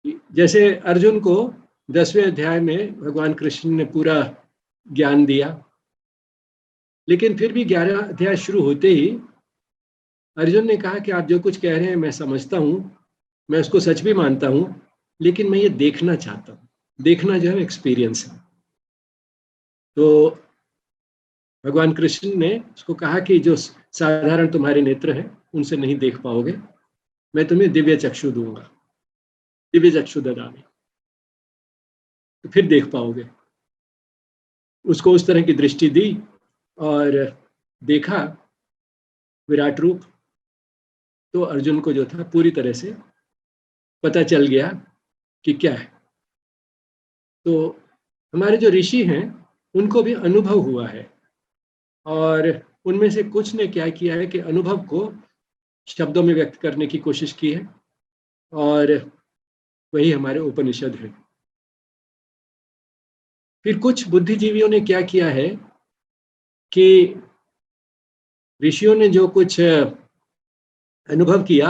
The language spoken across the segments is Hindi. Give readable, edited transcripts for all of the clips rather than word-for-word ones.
जैसे अर्जुन को 10वें अध्याय में भगवान कृष्ण ने पूरा ज्ञान दिया, लेकिन फिर भी 11वां अध्याय शुरू होते ही अर्जुन ने कहा कि आप जो कुछ कह रहे हैं मैं समझता हूँ, मैं उसको सच भी मानता हूँ, लेकिन मैं ये देखना चाहता हूँ। देखना जो है एक्सपीरियंस है। तो भगवान कृष्ण ने उसको कहा कि जो साधारण तुम्हारे नेत्र हैं उनसे नहीं देख पाओगे, मैं तुम्हें दिव्य चक्षु दूंगा, दिव्य चक्षु ददामी, तो फिर देख पाओगे। उसको उस तरह की दृष्टि दी और देखा विराट रूप, तो अर्जुन को जो था पूरी तरह से पता चल गया कि क्या है। तो हमारे जो ऋषि हैं उनको भी अनुभव हुआ है, और उनमें से कुछ ने क्या किया है कि अनुभव को शब्दों में व्यक्त करने की कोशिश की है, और वही हमारे उपनिषद है। फिर कुछ बुद्धिजीवियों ने क्या किया है कि ऋषियों ने जो कुछ अनुभव किया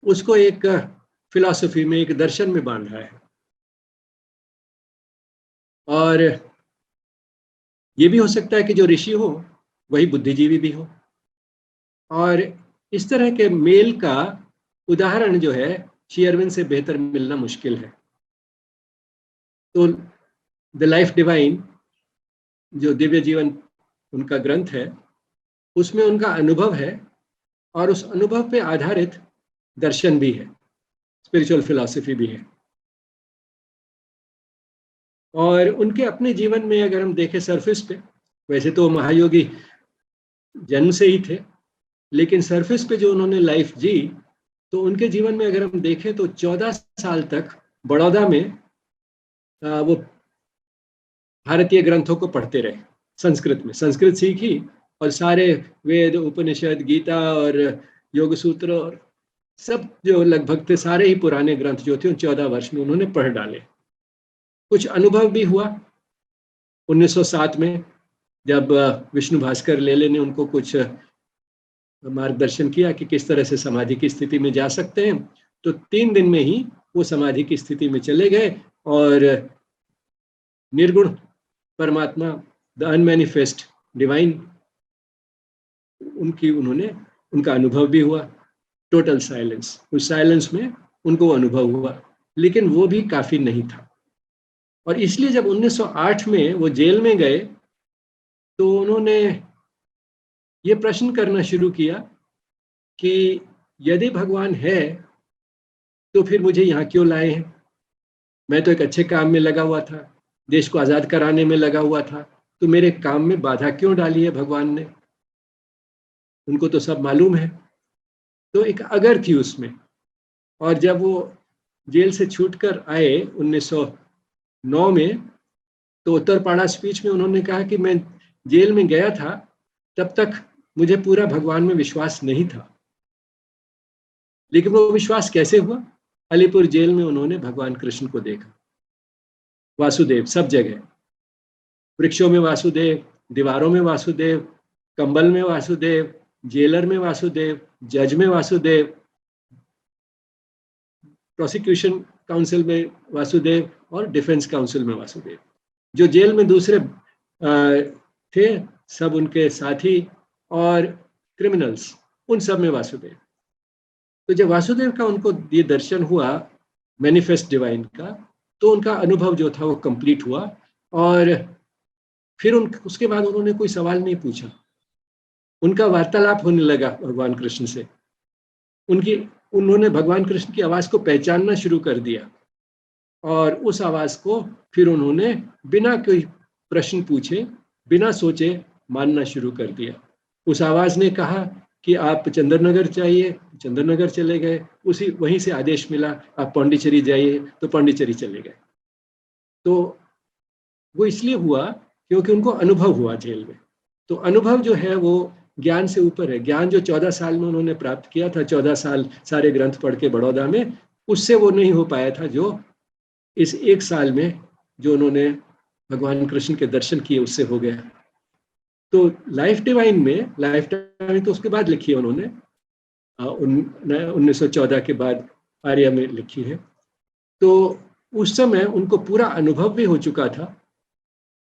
उसको एक फिलॉसफी में, एक दर्शन में बांधा है। और ये भी हो सकता है कि जो ऋषि हो वही बुद्धिजीवी भी हो, और इस तरह के मेल का उदाहरण जो है श्री अरविंद से बेहतर मिलना मुश्किल है। तो द लाइफ डिवाइन जो दिव्य जीवन उनका ग्रंथ है, उसमें उनका अनुभव है, और उस अनुभव पे आधारित दर्शन भी है, स्पिरिचुअल फिलॉसफी भी है। और उनके अपने जीवन में अगर हम देखें सरफेस पे, वैसे तो महायोगी जन्म से ही थे, लेकिन सरफेस पे जो उन्होंने लाइफ जी, तो उनके जीवन में अगर हम देखें तो 14 साल तक बड़ौदा में वो भारतीय ग्रंथों को पढ़ते रहे, संस्कृत में, संस्कृत सीखी, और सारे वेद, उपनिषद, गीता और योग सूत्र और सब जो लगभग थे सारे ही पुराने ग्रंथ जो थे उन 14 वर्ष में उन्होंने पढ़ डाले। कुछ अनुभव भी हुआ 1907 में, जब विष्णु भास्कर लेले ने उनको कुछ मार्गदर्शन किया कि किस तरह से समाधि की स्थिति में जा सकते हैं। तो 3 दिन में ही वो समाधि की स्थिति में चले गए, और निर्गुण परमात्मा, द अनमैनिफेस्ट डिवाइन, उनका अनुभव भी हुआ। टोटल साइलेंस, उस साइलेंस में उनको अनुभव हुआ, लेकिन वो भी काफी नहीं था। और इसलिए जब 1908 में वो जेल में गए तो उन्होंने ये प्रश्न करना शुरू किया कि यदि भगवान है तो फिर मुझे यहाँ क्यों लाए हैं? मैं तो एक अच्छे काम में लगा हुआ था, देश को आजाद कराने में लगा हुआ था, तो मेरे काम में बाधा क्यों डाली है भगवान ने? उनको तो सब मालूम है। तो एक अगर थी उसमें। और जब वो जेल से छूटकर आए 1909 में, तो उत्तरपाड़ा स्पीच में उन्होंने कहा कि मैं जेल में गया था, तब तक मुझे पूरा भगवान में विश्वास नहीं था, लेकिन वो विश्वास कैसे हुआ? अलीपुर जेल में उन्होंने भगवान कृष्ण को देखा, वासुदेव सब जगह, वृक्षों में वासुदेव, दीवारों में वासुदेव, कंबल में वासुदेव, जेलर में वासुदेव, जज में वासुदेव, प्रोसिक्यूशन काउंसिल में वासुदेव, और डिफेंस काउंसिल में वासुदेव। जो जेल में दूसरे थे सब उनके साथी, और क्रिमिनल्स, उन सब में वासुदेव। तो जब वासुदेव का उनको ये दर्शन हुआ मैनिफेस्ट डिवाइन का, तो उनका अनुभव जो था वो कंप्लीट हुआ। और फिर उसके बाद उन्होंने कोई सवाल नहीं पूछा, उनका वार्तालाप होने लगा भगवान कृष्ण से। उन्होंने भगवान कृष्ण की आवाज को पहचानना शुरू कर दिया, और उस आवाज को फिर उन्होंने बिना कोई प्रश्न पूछे, बिना सोचे मानना शुरू कर दिया। उस आवाज ने कहा कि आप चंद्रनगर चाहिए, चंद्रनगर चले गए, वहीं से आदेश मिला आप पांडिचेरी जाइए, तो पांडिचेरी चले गए। तो वो इसलिए हुआ क्योंकि उनको अनुभव हुआ जेल में। तो अनुभव जो है वो ज्ञान से ऊपर है। ज्ञान जो 14 साल में उन्होंने प्राप्त किया था, 14 साल सारे ग्रंथ पढ़ के बड़ौदा में, उससे वो नहीं हो पाया था जो इस 1 साल में जो उन्होंने भगवान कृष्ण के दर्शन किए उससे हो गया। तो लाइफ डिवाइन तो उसके बाद लिखी है उन्होंने, 1914 के बाद आर्या में लिखी है। तो उस समय उनको पूरा अनुभव भी हो चुका था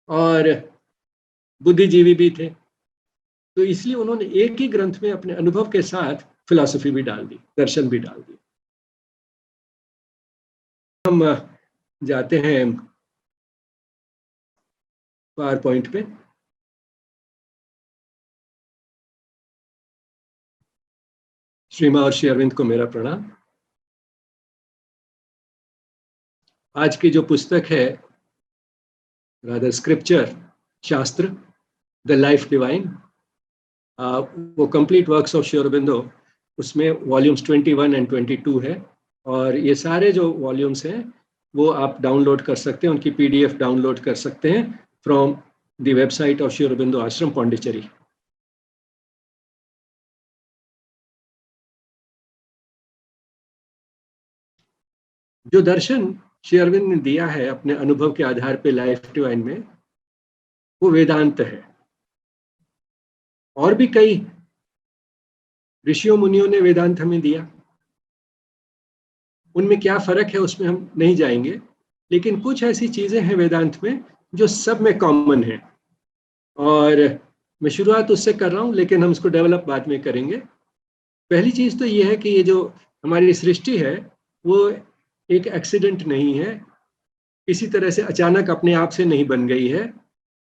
और बुद्धिजीवी भी थे, तो इसलिए उन्होंने एक ही ग्रंथ में अपने अनुभव के साथ फिलॉसफी भी डाल दी, दर्शन भी डाल दी। हम जाते हैं पावर पॉइंट पे। श्री महर्षि अरविंद को मेरा प्रणाम। आज की जो पुस्तक है, रादर स्क्रिप्चर, शास्त्र, द लाइफ डिवाइन, वो complete works of Shri Aurobindo, उसमें वॉल्यूम्स 21 एंड 22 है, और ये सारे जो वॉल्यूम्स हैं वो आप डाउनलोड कर सकते हैं, उनकी पीडीएफ डाउनलोड कर सकते हैं from the website of Shri Aurobindo आश्रम पौंडीचेरी। जो दर्शन श्री अरविंद ने दिया है अपने अनुभव के आधार पे लाइफ डिवाइन में, वो वेदांत है। और भी कई ऋषियों मुनियों ने वेदांत हमें दिया, उनमें क्या फर्क है उसमें हम नहीं जाएंगे, लेकिन कुछ ऐसी चीजें हैं वेदांत में जो सब में कॉमन है, और मैं शुरुआत उससे कर रहा हूँ, लेकिन हम इसको डेवलप बाद में करेंगे। पहली चीज तो ये है कि ये जो हमारी सृष्टि है वो एक एक्सीडेंट नहीं है, किसी तरह से अचानक अपने आप से नहीं बन गई है,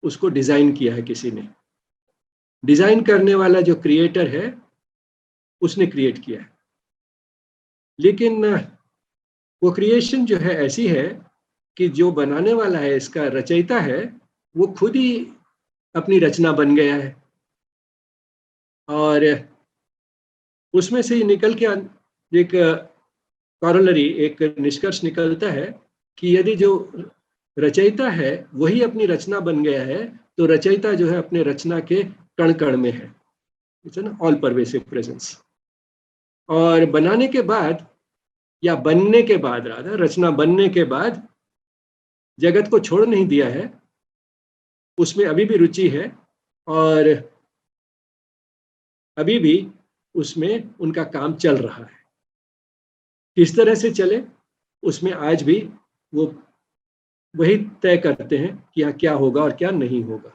उसको डिजाइन किया है किसी ने। डिजाइन करने वाला जो क्रिएटर है उसने क्रिएट किया है, लेकिन वो क्रिएशन जो है ऐसी है कि जो बनाने वाला है, इसका रचयिता है, वो खुद ही अपनी रचना बन गया है, और उसमें से निकल के एक कॉरोलरी, एक निष्कर्ष निकलता है कि यदि जो रचयिता है वही अपनी रचना बन गया है, तो रचयिता जो है अपने रचना के कण कण में है, ना, ऑल परवेसिव प्रेजेंस। और बनाने के बाद, या बनने के बाद, राधा रचना बनने के बाद जगत को छोड़ नहीं दिया है, उसमें अभी भी रुचि है, और अभी भी उसमें उनका काम चल रहा है। किस तरह से चले, उसमें आज भी वो वही तय करते हैं कि यहाँ क्या होगा और क्या नहीं होगा।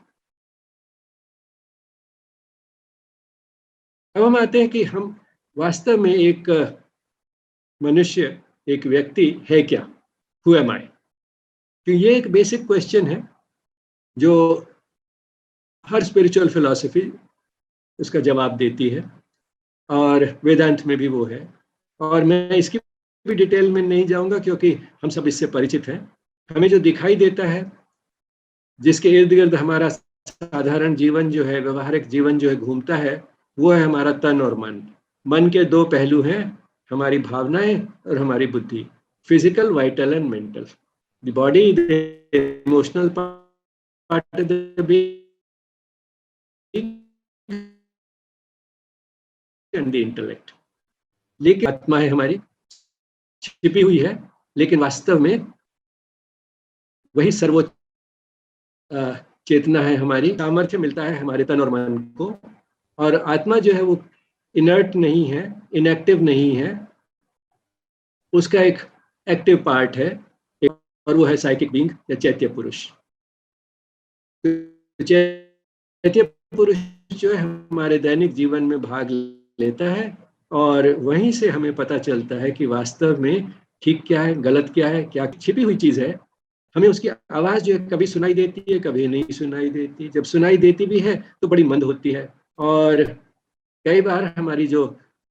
अब हम आते हैं कि हम वास्तव में एक मनुष्य, एक व्यक्ति है क्या, हु एम आई। तो ये एक बेसिक क्वेश्चन है जो हर स्पिरिचुअल फिलॉसफी उसका जवाब देती है, और वेदांत में भी वो है, और मैं इसकी भी डिटेल में नहीं जाऊंगा क्योंकि हम सब इससे परिचित हैं। हमें जो दिखाई देता है, जिसके इर्द गिर्द हमारा साधारण जीवन जो है, व्यवहारिक जीवन जो है घूमता है, वो है हमारा तन और मन। मन के दो पहलू हैं, हमारी भावनाएं और हमारी बुद्धि, physical, vital and mental. The body, the emotional part of the being and the intellect. लेकिन आत्मा है हमारी, छिपी हुई है, लेकिन वास्तव में वही सर्वोच्च चेतना है हमारी। सामर्थ्य मिलता है हमारे तन और मन को, और आत्मा जो है वो इनर्ट नहीं है, इनएक्टिव नहीं है, उसका एक एक्टिव पार्ट है, और वो है साइकिक बीइंग या चैत्य पुरुष। चैत्य पुरुष जो है हमारे दैनिक जीवन में भाग लेता है, और वहीं से हमें पता चलता है कि वास्तव में ठीक क्या है, गलत क्या है, क्या छिपी हुई चीज है। हमें उसकी आवाज जो है कभी सुनाई देती है, कभी नहीं सुनाई देती। जब सुनाई देती भी है तो बड़ी मंद होती है, और कई बार हमारी जो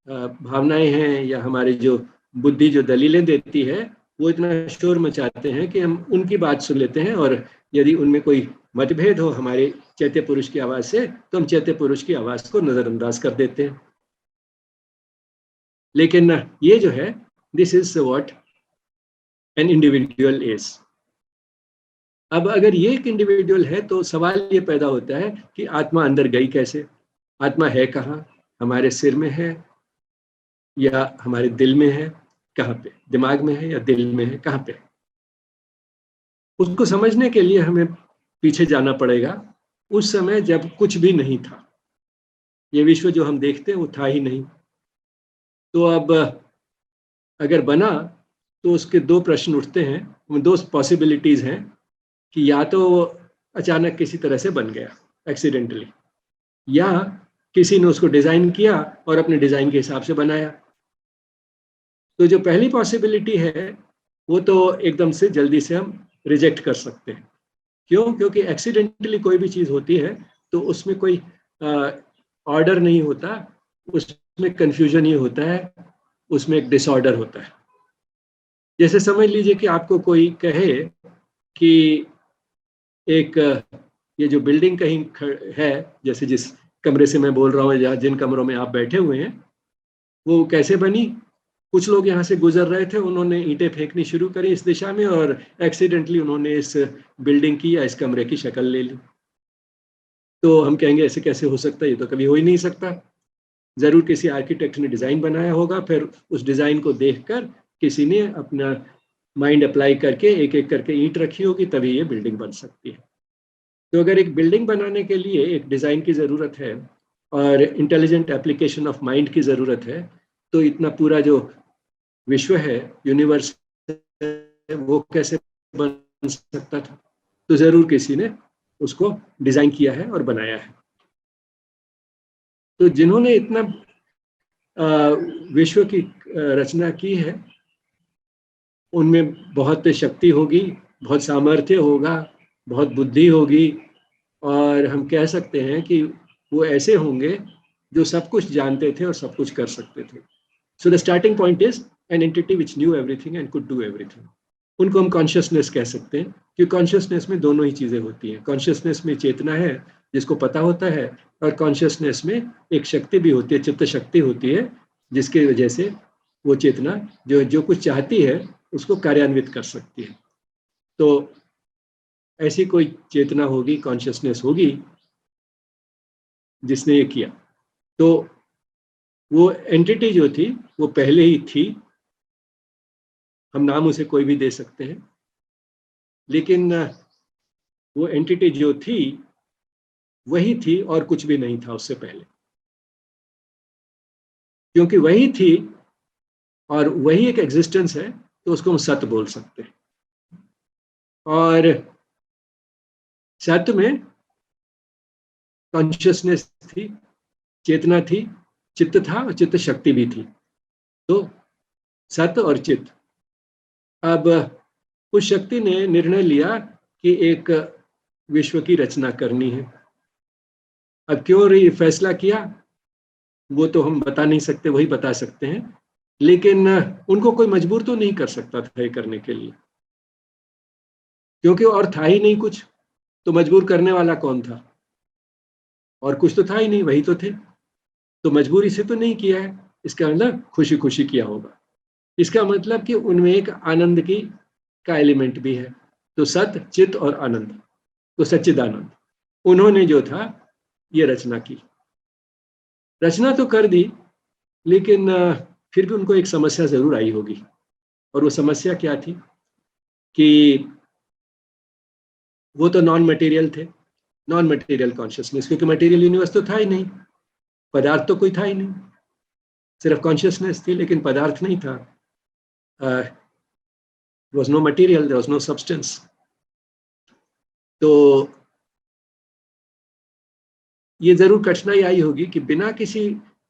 भावनाएं हैं या हमारी जो बुद्धि जो दलीलें देती है, वो इतना शोर मचाते हैं कि हम उनकी बात सुन लेते हैं, और यदि उनमें कोई मतभेद हो हमारे चैत्य पुरुष की आवाज से, तो हम चैत्य पुरुष की आवाज को नजरअंदाज कर देते हैं। लेकिन ये जो है, this is what an individual is. अब अगर ये एक इंडिविजुअल है तो सवाल ये पैदा होता है कि आत्मा अंदर गई कैसे, आत्मा है कहाँ, हमारे सिर में है या हमारे दिल में है, कहाँ पे, दिमाग में है या दिल में है, कहाँ पे। उसको समझने के लिए हमें पीछे जाना पड़ेगा, उस समय जब कुछ भी नहीं था, ये विश्व जो हम देखते हैं वो था ही नहीं। तो अब अगर बना तो उसके दो प्रश्न उठते हैं, दो पॉसिबिलिटीज हैं कि या तो वो अचानक किसी तरह से बन गया एक्सीडेंटली, या किसी ने उसको डिजाइन किया और अपने डिजाइन के हिसाब से बनाया। तो जो पहली पॉसिबिलिटी है वो तो एकदम से जल्दी से हम रिजेक्ट कर सकते हैं। क्यों? क्योंकि एक्सीडेंटली कोई भी चीज होती है तो उसमें कोई ऑर्डर नहीं होता, उसमें कंफ्यूजन ही होता है, उसमें एक डिसऑर्डर होता है। जैसे समझ लीजिए कि आपको कोई कहे कि एक ये जो बिल्डिंग कहीं है, जैसे जिस कमरे से मैं बोल रहा हूँ या जिन कमरों में आप बैठे हुए हैं, वो कैसे बनी? कुछ लोग यहाँ से गुजर रहे थे, उन्होंने ईंटें फेंकनी शुरू करी इस दिशा में और एक्सीडेंटली उन्होंने इस बिल्डिंग की या इस कमरे की शक्ल ले ली। तो हम कहेंगे ऐसे कैसे हो सकता है, ये तो कभी हो ही नहीं सकता। जरूर किसी आर्किटेक्ट ने डिजाइन बनाया होगा, फिर उस डिजाइन को देखकर किसी ने अपना माइंड अप्लाई करके एक एक करके ईंट रखी होगी, तभी ये बिल्डिंग बन सकती है। तो अगर एक बिल्डिंग बनाने के लिए एक डिजाइन की जरूरत है और इंटेलिजेंट एप्लीकेशन ऑफ माइंड की जरूरत है, तो इतना पूरा जो विश्व है, यूनिवर्स है, वो कैसे बन सकता था? तो जरूर किसी ने उसको डिजाइन किया है और बनाया है। तो जिन्होंने इतना विश्व की रचना की है, उनमें बहुत शक्ति होगी, बहुत सामर्थ्य होगा, बहुत बुद्धि होगी, और हम कह सकते हैं कि वो ऐसे होंगे जो सब कुछ जानते थे और सब कुछ कर सकते थे। So the starting point is an entity which new everything and could do everything. उनको हम कॉन्शियसनेस कह सकते हैं, कि कॉन्शियसनेस में दोनों ही चीजें होती हैं। कॉन्शियसनेस में चेतना है जिसको पता होता है, और कॉन्शियसनेस में एक शक्ति भी होती है, चित्त शक्ति होती है, जिसकी वजह से वो चेतना जो जो कुछ चाहती है उसको कार्यान्वित कर सकती है। तो ऐसी कोई चेतना होगी, कॉन्शियसनेस होगी जिसने ये किया। तो वो एंटिटी जो थी वो पहले ही थी, हम नाम उसे कोई भी दे सकते हैं, लेकिन वो एंटिटी जो थी वही थी और कुछ भी नहीं था उससे पहले। क्योंकि वही थी और वही एक एग्जिस्टेंस है, तो उसको हम सत्य बोल सकते हैं। और सत्य में कॉन्शियसनेस थी, चेतना थी, चित्त था और चित्त शक्ति भी थी। तो सत्य और चित्त। अब उस शक्ति ने निर्णय लिया कि एक विश्व की रचना करनी है। अब क्यों ये फैसला किया वो तो हम बता नहीं सकते, वही बता सकते हैं, लेकिन उनको कोई मजबूर तो नहीं कर सकता था ये करने के लिए, क्योंकि और था ही नहीं कुछ। तो मजबूर करने वाला कौन था? और कुछ तो था ही नहीं, वही तो थे। तो मजबूरी से तो नहीं किया है, इसका मतलब खुशी खुशी किया होगा। इसका मतलब कि उनमें एक आनंद की का एलिमेंट भी है। तो सत, चित और आनंद, तो सच्चिदानंद, उन्होंने जो था ये रचना की। रचना तो कर दी, लेकिन फिर भी उनको एक समस्या जरूर आई होगी। और वो समस्या क्या थी? कि वो तो नॉन मटेरियल थे, नॉन मटेरियल कॉन्शियसनेस, क्योंकि मटेरियल यूनिवर्स तो था ही नहीं, पदार्थ तो कोई था ही नहीं, सिर्फ कॉन्शियसनेस थी, लेकिन पदार्थ नहीं था। Was no material, there was no substance. तो ये जरूर कठिनाई आई होगी कि बिना किसी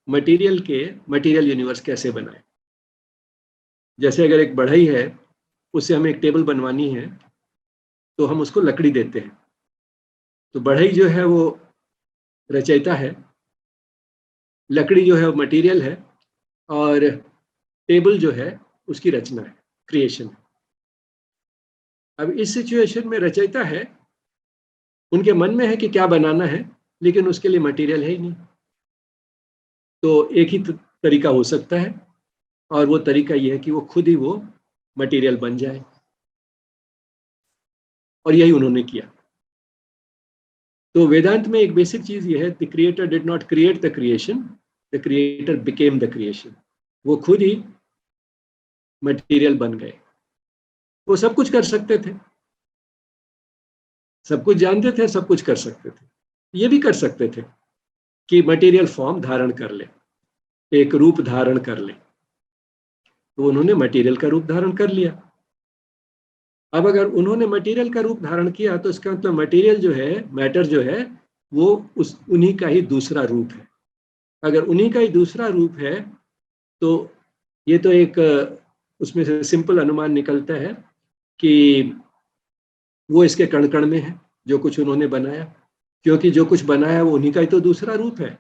मटेरियल के मटेरियल यूनिवर्स कैसे बनाए। जैसे अगर एक बढ़ई है, उससे हमें एक टेबल बनवानी है, तो हम उसको लकड़ी देते हैं। तो बढ़ई जो है वो रचयिता है, लकड़ी जो है वो मटेरियल है, और टेबल जो है उसकी रचना है, क्रिएशन है। अब इस सिचुएशन में रचयिता है, उनके मन में है कि क्या बनाना है, लेकिन उसके लिए मटेरियल है ही नहीं। तो एक ही तरीका हो सकता है, और वो तरीका ये है कि वो खुद ही वो मटेरियल बन जाए, और यही उन्होंने किया। तो वेदांत में एक बेसिक चीज ये है, the creator did not create the creation, the creator became the creation. वो खुद ही मटेरियल बन गए। वो सब कुछ कर सकते थे, सब कुछ जानते थे, सब कुछ कर सकते थे। ये भी कर सकते थे कि मटेरियल फॉर्म धारण कर ले, एक रूप धारण कर ले। तो उन्होंने मटेरियल का रूप धारण कर लिया। अब अगर उन्होंने मटेरियल का रूप धारण किया तो इसका मतलब मटेरियल जो है, मैटर जो है, वो उन्हीं का ही दूसरा रूप है। अगर उन्हीं का ही दूसरा रूप है तो ये तो एक उसमें से सिंपल अनुमान निकलता है कि वो इसके कण कण में है, जो कुछ उन्होंने बनाया, क्योंकि जो कुछ बनाया वो उन्हीं का ही तो दूसरा रूप है।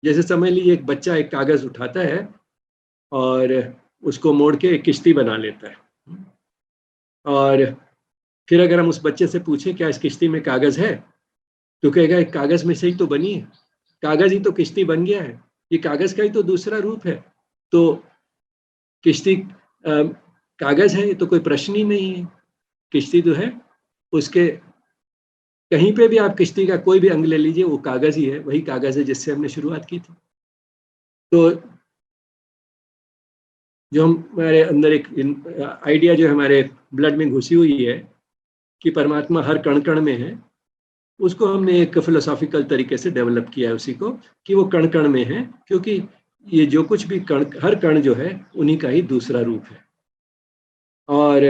जैसे समझ लीजिए एक बच्चा एक कागज उठाता है और उसको मोड़ के एक किश्ती बना लेता है, और फिर अगर हम उस बच्चे से पूछें क्या इस किश्ती में कागज है, तो कहेगा एक कागज में से ही तो बनी है, कागज ही तो किश्ती बन गया है, ये कागज का ही तो दूसरा रूप है। तो किश्ती कागज है, ये तो कोई प्रश्न ही नहीं है। किश्ती जो है उसके कहीं पे भी आप किश्ती का कोई भी अंग ले लीजिए, वो कागज ही है, वही कागज है जिससे हमने शुरुआत की थी। तो जो हमारे अंदर एक आइडिया जो हमारे ब्लड में घुसी हुई है कि परमात्मा हर कण कण में है, उसको हमने एक फिलोसॉफिकल तरीके से डेवलप किया है उसी को, कि वो कण कण में है, क्योंकि ये जो कुछ भी कण, हर कण जो है उन्हीं का ही दूसरा रूप है, और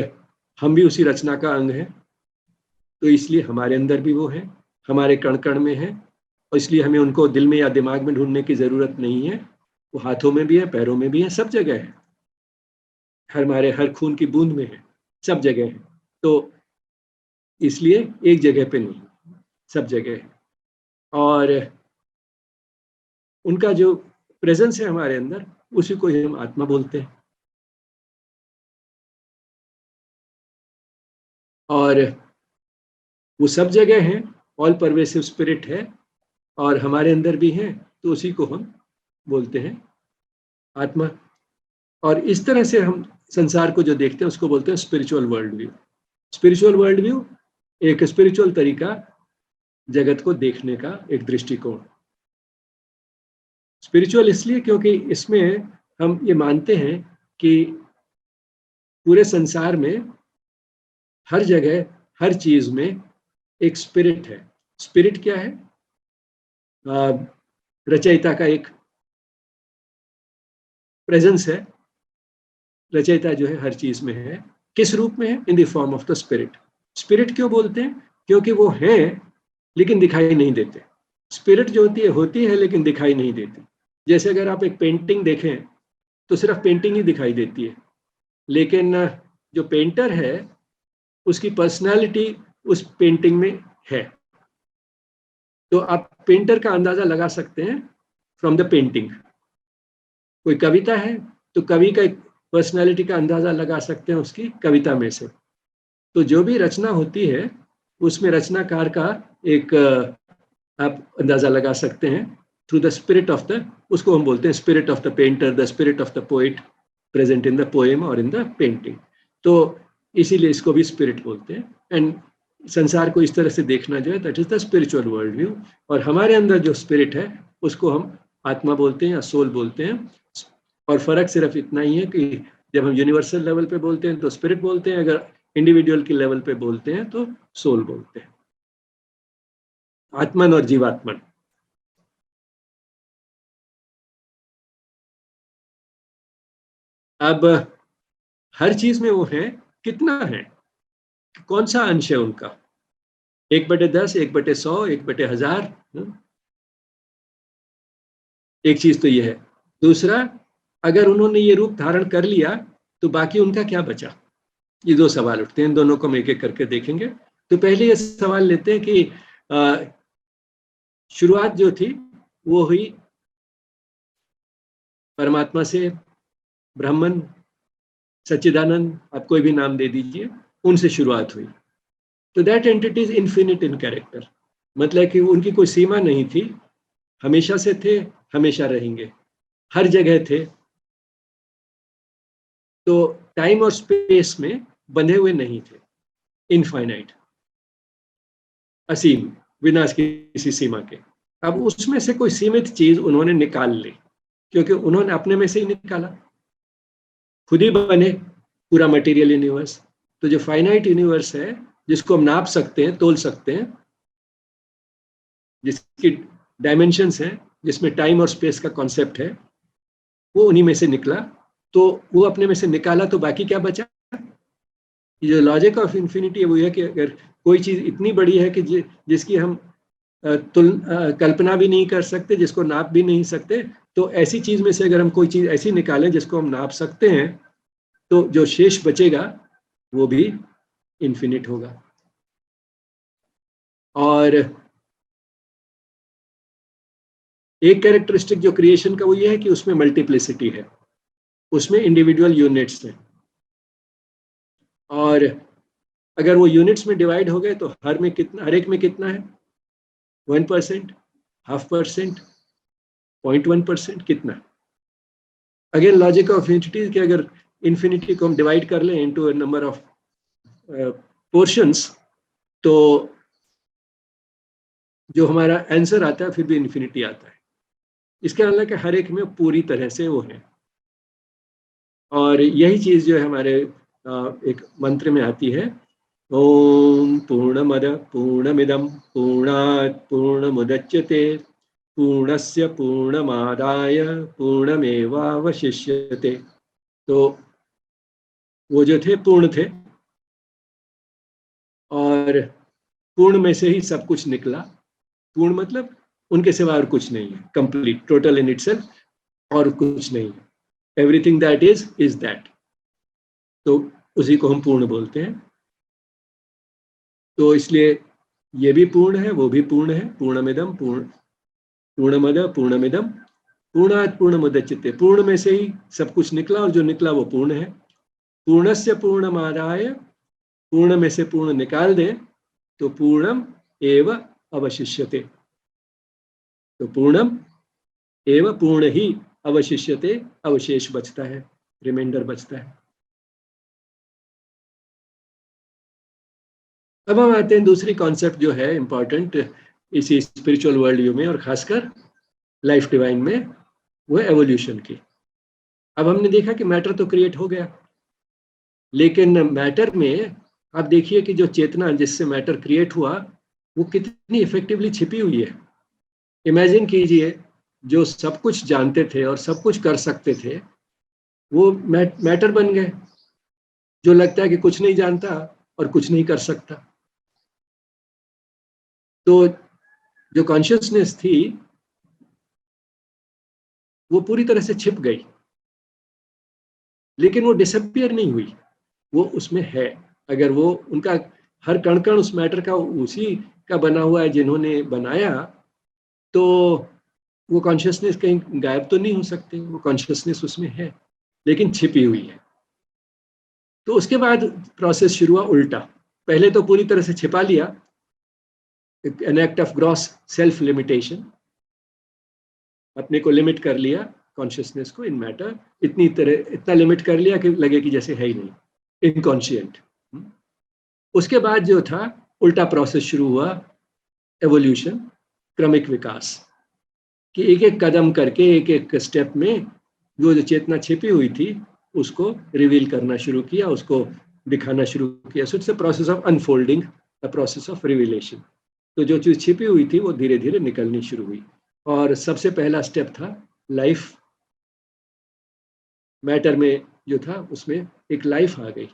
हम भी उसी रचना का अंग है। तो इसलिए हमारे अंदर भी वो है, हमारे कण कण में है, और इसलिए हमें उनको दिल में या दिमाग में ढूंढने की जरूरत नहीं है। वो हाथों में भी है, पैरों में भी है, सब जगह है, हमारे हर खून की बूंद में है, सब जगह है। तो इसलिए एक जगह पे नहीं, सब जगह है। और उनका जो प्रेजेंस है हमारे अंदर, उसी को हम आत्मा बोलते हैं। और वो सब जगह है, ऑल परवेसिव स्पिरिट है, और हमारे अंदर भी है, तो उसी को हम बोलते हैं आत्मा। और इस तरह से हम संसार को जो देखते हैं उसको बोलते हैं spiritual world view. Spiritual world view एक स्पिरिचुअल तरीका जगत को देखने का एक दृष्टिकोण। स्पिरिचुअल इसलिए क्योंकि इसमें हम ये मानते हैं कि पूरे संसार में हर जगह हर चीज में एक स्पिरिट है। स्पिरिट क्या है? रचयिता का एक प्रेजेंस है। रचयिता जो है हर चीज में है, किस रूप में है? In the form of the spirit. Spirit क्यों बोलते हैं? क्योंकि वो है लेकिन दिखाई नहीं देते। स्पिरिट जो होती है लेकिन दिखाई नहीं देती। जैसे अगर आप एक पेंटिंग देखें तो सिर्फ पेंटिंग ही दिखाई देती है, लेकिन जो पेंटर है उसकी पर्सनालिटी उस पेंटिंग में है। तो आप पेंटर का अंदाजा लगा सकते हैं फ्रॉम द पेंटिंग। कोई कविता है तो कवि का एक पर्सनालिटी का अंदाजा लगा सकते हैं उसकी कविता में से। तो जो भी रचना होती है उसमें रचनाकार का एक आप अंदाजा लगा सकते हैं through the spirit of the, उसको हम बोलते हैं spirit of the painter, the spirit of the poet present in the poem और इन द पेंटिंग। तो इसीलिए इसको भी स्पिरिट बोलते हैं। एंड संसार को इस तरह से देखना जो है, that is the spiritual world view. और हमारे अंदर जो स्पिरिट है उसको हम आत्मा बोलते हैं या सोल बोलते हैं। और फर्क सिर्फ इतना ही है कि जब हम यूनिवर्सल लेवल पे बोलते हैं तो स्पिरिट बोलते हैं, अगर इंडिविजुअल की लेवल पे बोलते हैं तो सोल बोलते हैं, आत्मन और जीवात्मन। अब हर चीज में वो है, कितना है, कौन सा अंश है उनका? 1/10, 1/100, 1/1000। एक चीज तो ये है। दूसरा, अगर उन्होंने ये रूप धारण कर लिया तो बाकी उनका क्या बचा? ये दो सवाल उठते हैं, इन दोनों को हम एक एक करके देखेंगे। तो पहले ये सवाल लेते हैं कि शुरुआत जो थी वो हुई परमात्मा से, ब्राह्मण, सच्चिदानंद, आप कोई भी नाम दे दीजिए, उनसे शुरुआत हुई। तो that entity is infinite in character, मतलब कि उनकी कोई सीमा नहीं थी, हमेशा से थे, हमेशा रहेंगे, हर जगह थे। तो टाइम और स्पेस में बंधे हुए नहीं थे, इनफाइनाइट, असीम, बिना किसी सीमा के। अब उसमें से कोई सीमित चीज उन्होंने निकाल ली, क्योंकि उन्होंने अपने में से ही निकाला, खुद ही बने पूरा मटेरियल यूनिवर्स। तो जो फाइनाइट यूनिवर्स है, जिसको हम नाप सकते हैं, तोल सकते हैं, जिसकी डायमेंशंस हैं, जिसमें टाइम और स्पेस का कॉन्सेप्ट है, वो उन्हीं में से निकला। तो वो अपने में से निकाला तो बाकी क्या बचा? ये जो लॉजिक ऑफ इन्फिनिटी है वो है कि अगर कोई चीज इतनी बड़ी है कि जिसकी हम कल्पना भी नहीं कर सकते, जिसको नाप भी नहीं सकते, तो ऐसी चीज में से अगर हम कोई चीज ऐसी निकालें जिसको हम नाप सकते हैं, तो जो शेष बचेगा वो भी इन्फिनिट होगा। और एक कैरेक्टरिस्टिक जो क्रिएशन का वो ये है कि उसमें मल्टीप्लिसिटी है, उसमें इंडिविजुअल यूनिट्स हैं, और अगर वो यूनिट्स में डिवाइड हो गए तो हर एक में कितना है? 1%, 0.5%, 0.1%, कितना? अगेन लॉजिक ऑफ इन्फिनिटी कि अगर इन्फिनिटी को हम डिवाइड कर लें into a number of portions, तो जो हमारा आंसर आता है फिर भी इन्फिनिटी आता है। इसके अलावा कि हर एक में पूरी तरह से वो है। और यही चीज जो है हमारे एक मंत्र में आती है, ओम पूर्णमद पूर्णमिदम पूर्णात् पूर्णमुदच्यते पूर्णस्य पूर्णमादाय पूर्णमेवावशिष्यते। तो वो जो थे पूर्ण थे, और पूर्ण में से ही सब कुछ निकला। पूर्ण मतलब उनके सिवा और कुछ नहीं है, कंप्लीट, टोटल इन इटसेल्फ, और कुछ नहीं है। Everything that is that. तो उसी को हम पूर्ण बोलते हैं। तो इसलिए ये भी पूर्ण है, वो भी पूर्ण है। पूर्णमिदम पूर्णमद पूर्णमिदम पूर्णात् पूर्णमुदच्यते। पूर्ण में से ही सब कुछ निकला, और जो निकला वो पूर्ण है। पूर्णस्य पूर्णमादाय, पूर्ण में से पूर्ण निकाल दे तो पूर्णम एव अवशिष्यते। तो पूर्णम एव, पूर्ण ही, अवशिष्यते, अवशेष बचता है, रिमाइंडर बचता है। अब हम आते हैं दूसरी कॉन्सेप्ट जो है इंपॉर्टेंट इसी स्पिरिचुअल वर्ल्ड व्यू में, और खासकर लाइफ डिवाइन में, वो है एवोल्यूशन की। अब हमने देखा कि मैटर तो क्रिएट हो गया, लेकिन मैटर में आप देखिए कि जो चेतना जिससे मैटर क्रिएट हुआ वो कितनी इफेक्टिवली छिपी हुई है। इमेजिन कीजिए, जो सब कुछ जानते थे और सब कुछ कर सकते थे वो मैटर बन गए, जो लगता है कि कुछ नहीं जानता और कुछ नहीं कर सकता। तो जो कॉन्शियसनेस थी वो पूरी तरह से छिप गई, लेकिन वो डिसअपियर नहीं हुई, वो उसमें है। अगर वो उनका हर कण कण उस मैटर का उसी का बना हुआ है जिन्होंने बनाया, तो वो कॉन्शियसनेस कहीं गायब तो नहीं हो सकती, वो कॉन्शियसनेस उसमें है लेकिन छिपी हुई है। तो उसके बाद प्रोसेस शुरू हुआ उल्टा। पहले तो पूरी तरह से छिपा लिया, an act of gross self limitation, अपने को लिमिट कर लिया, कॉन्शियसनेस को इन मैटर, इतना लिमिट कर लिया कि लगे कि जैसे है ही नहीं, इनकॉन्शियंट। उसके बाद जो था उल्टा प्रोसेस शुरू हुआ, एवोल्यूशन, क्रमिक विकास, कि एक एक कदम करके, एक एक स्टेप में जो चेतना छिपी हुई थी उसको रिवील करना शुरू किया, उसको दिखाना शुरू किया। So it's a process of unfolding, a process of revelation. तो जो चीज छिपी हुई थी वो धीरे धीरे निकलनी शुरू हुई। और सबसे पहला स्टेप था लाइफ। मैटर में जो था उसमें एक लाइफ आ गई,